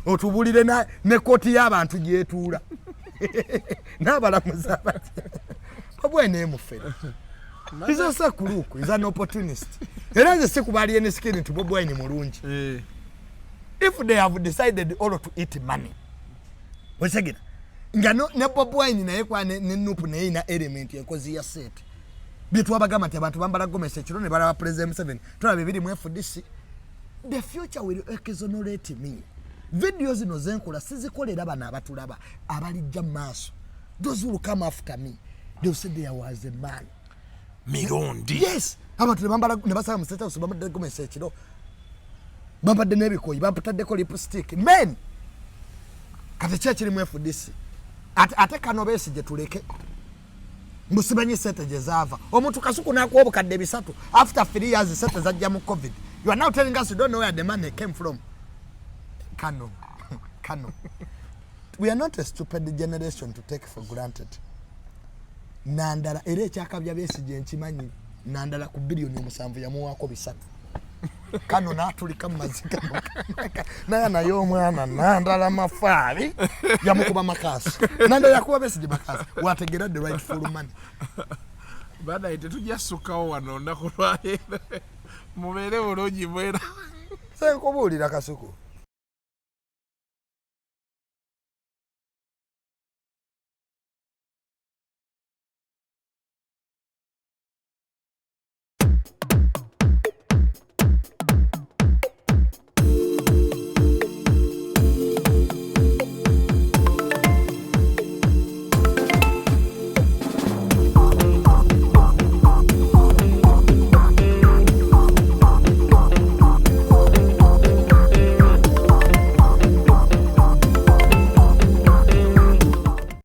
Otubulire ne koti y'abantu gyetuula. Nabalamuza bati. Bobo Wine mufera. He's also kuluku. He's an opportunist. Era nze sikubali ene skin to Bobo Wine mulungi. If they have decided all to eat money. Wesegera. Ngano ne Bobo Wine naye kwa ne nupu ne ina element enkozi ya set. Bitu abagama nti abantu bambala gomese kiro ne bala president 7. Tulabe biri mu FDC. The future will exonerate me. Videos zino zenkola sizikolera bana abatulaba abalijja maaso. Those who will come after me, they will say there was a man. Mirundi. Yes. Abantu bambala ne basala mu state house bambadde gomese kiro. Bambadde nebikoyi, bambadde ko lipstick. Men. Kati church mu FDC. ate kano Besigye tuleke musimanyi sente gye zaava omuntu Kasuku n'akuwa obukadde 3 after 3 years sente zajja mu COVID. You are now telling us you don't know where the money came from. Kano. We are not a stupid generation to take for granted. Nandala era ekyakabya Besigye nkimanyi nandala ku billion 7 yamuwaako 3. Kano n'atulika mu mazika naye naye omwana nandala mafaali yamukuba makasi nandala yakuba Besigye makasi wategera the rightful money. Baada ite tujasukawo wano ndakulwaye mubeere bulungi mwera senkubuulira Kasuku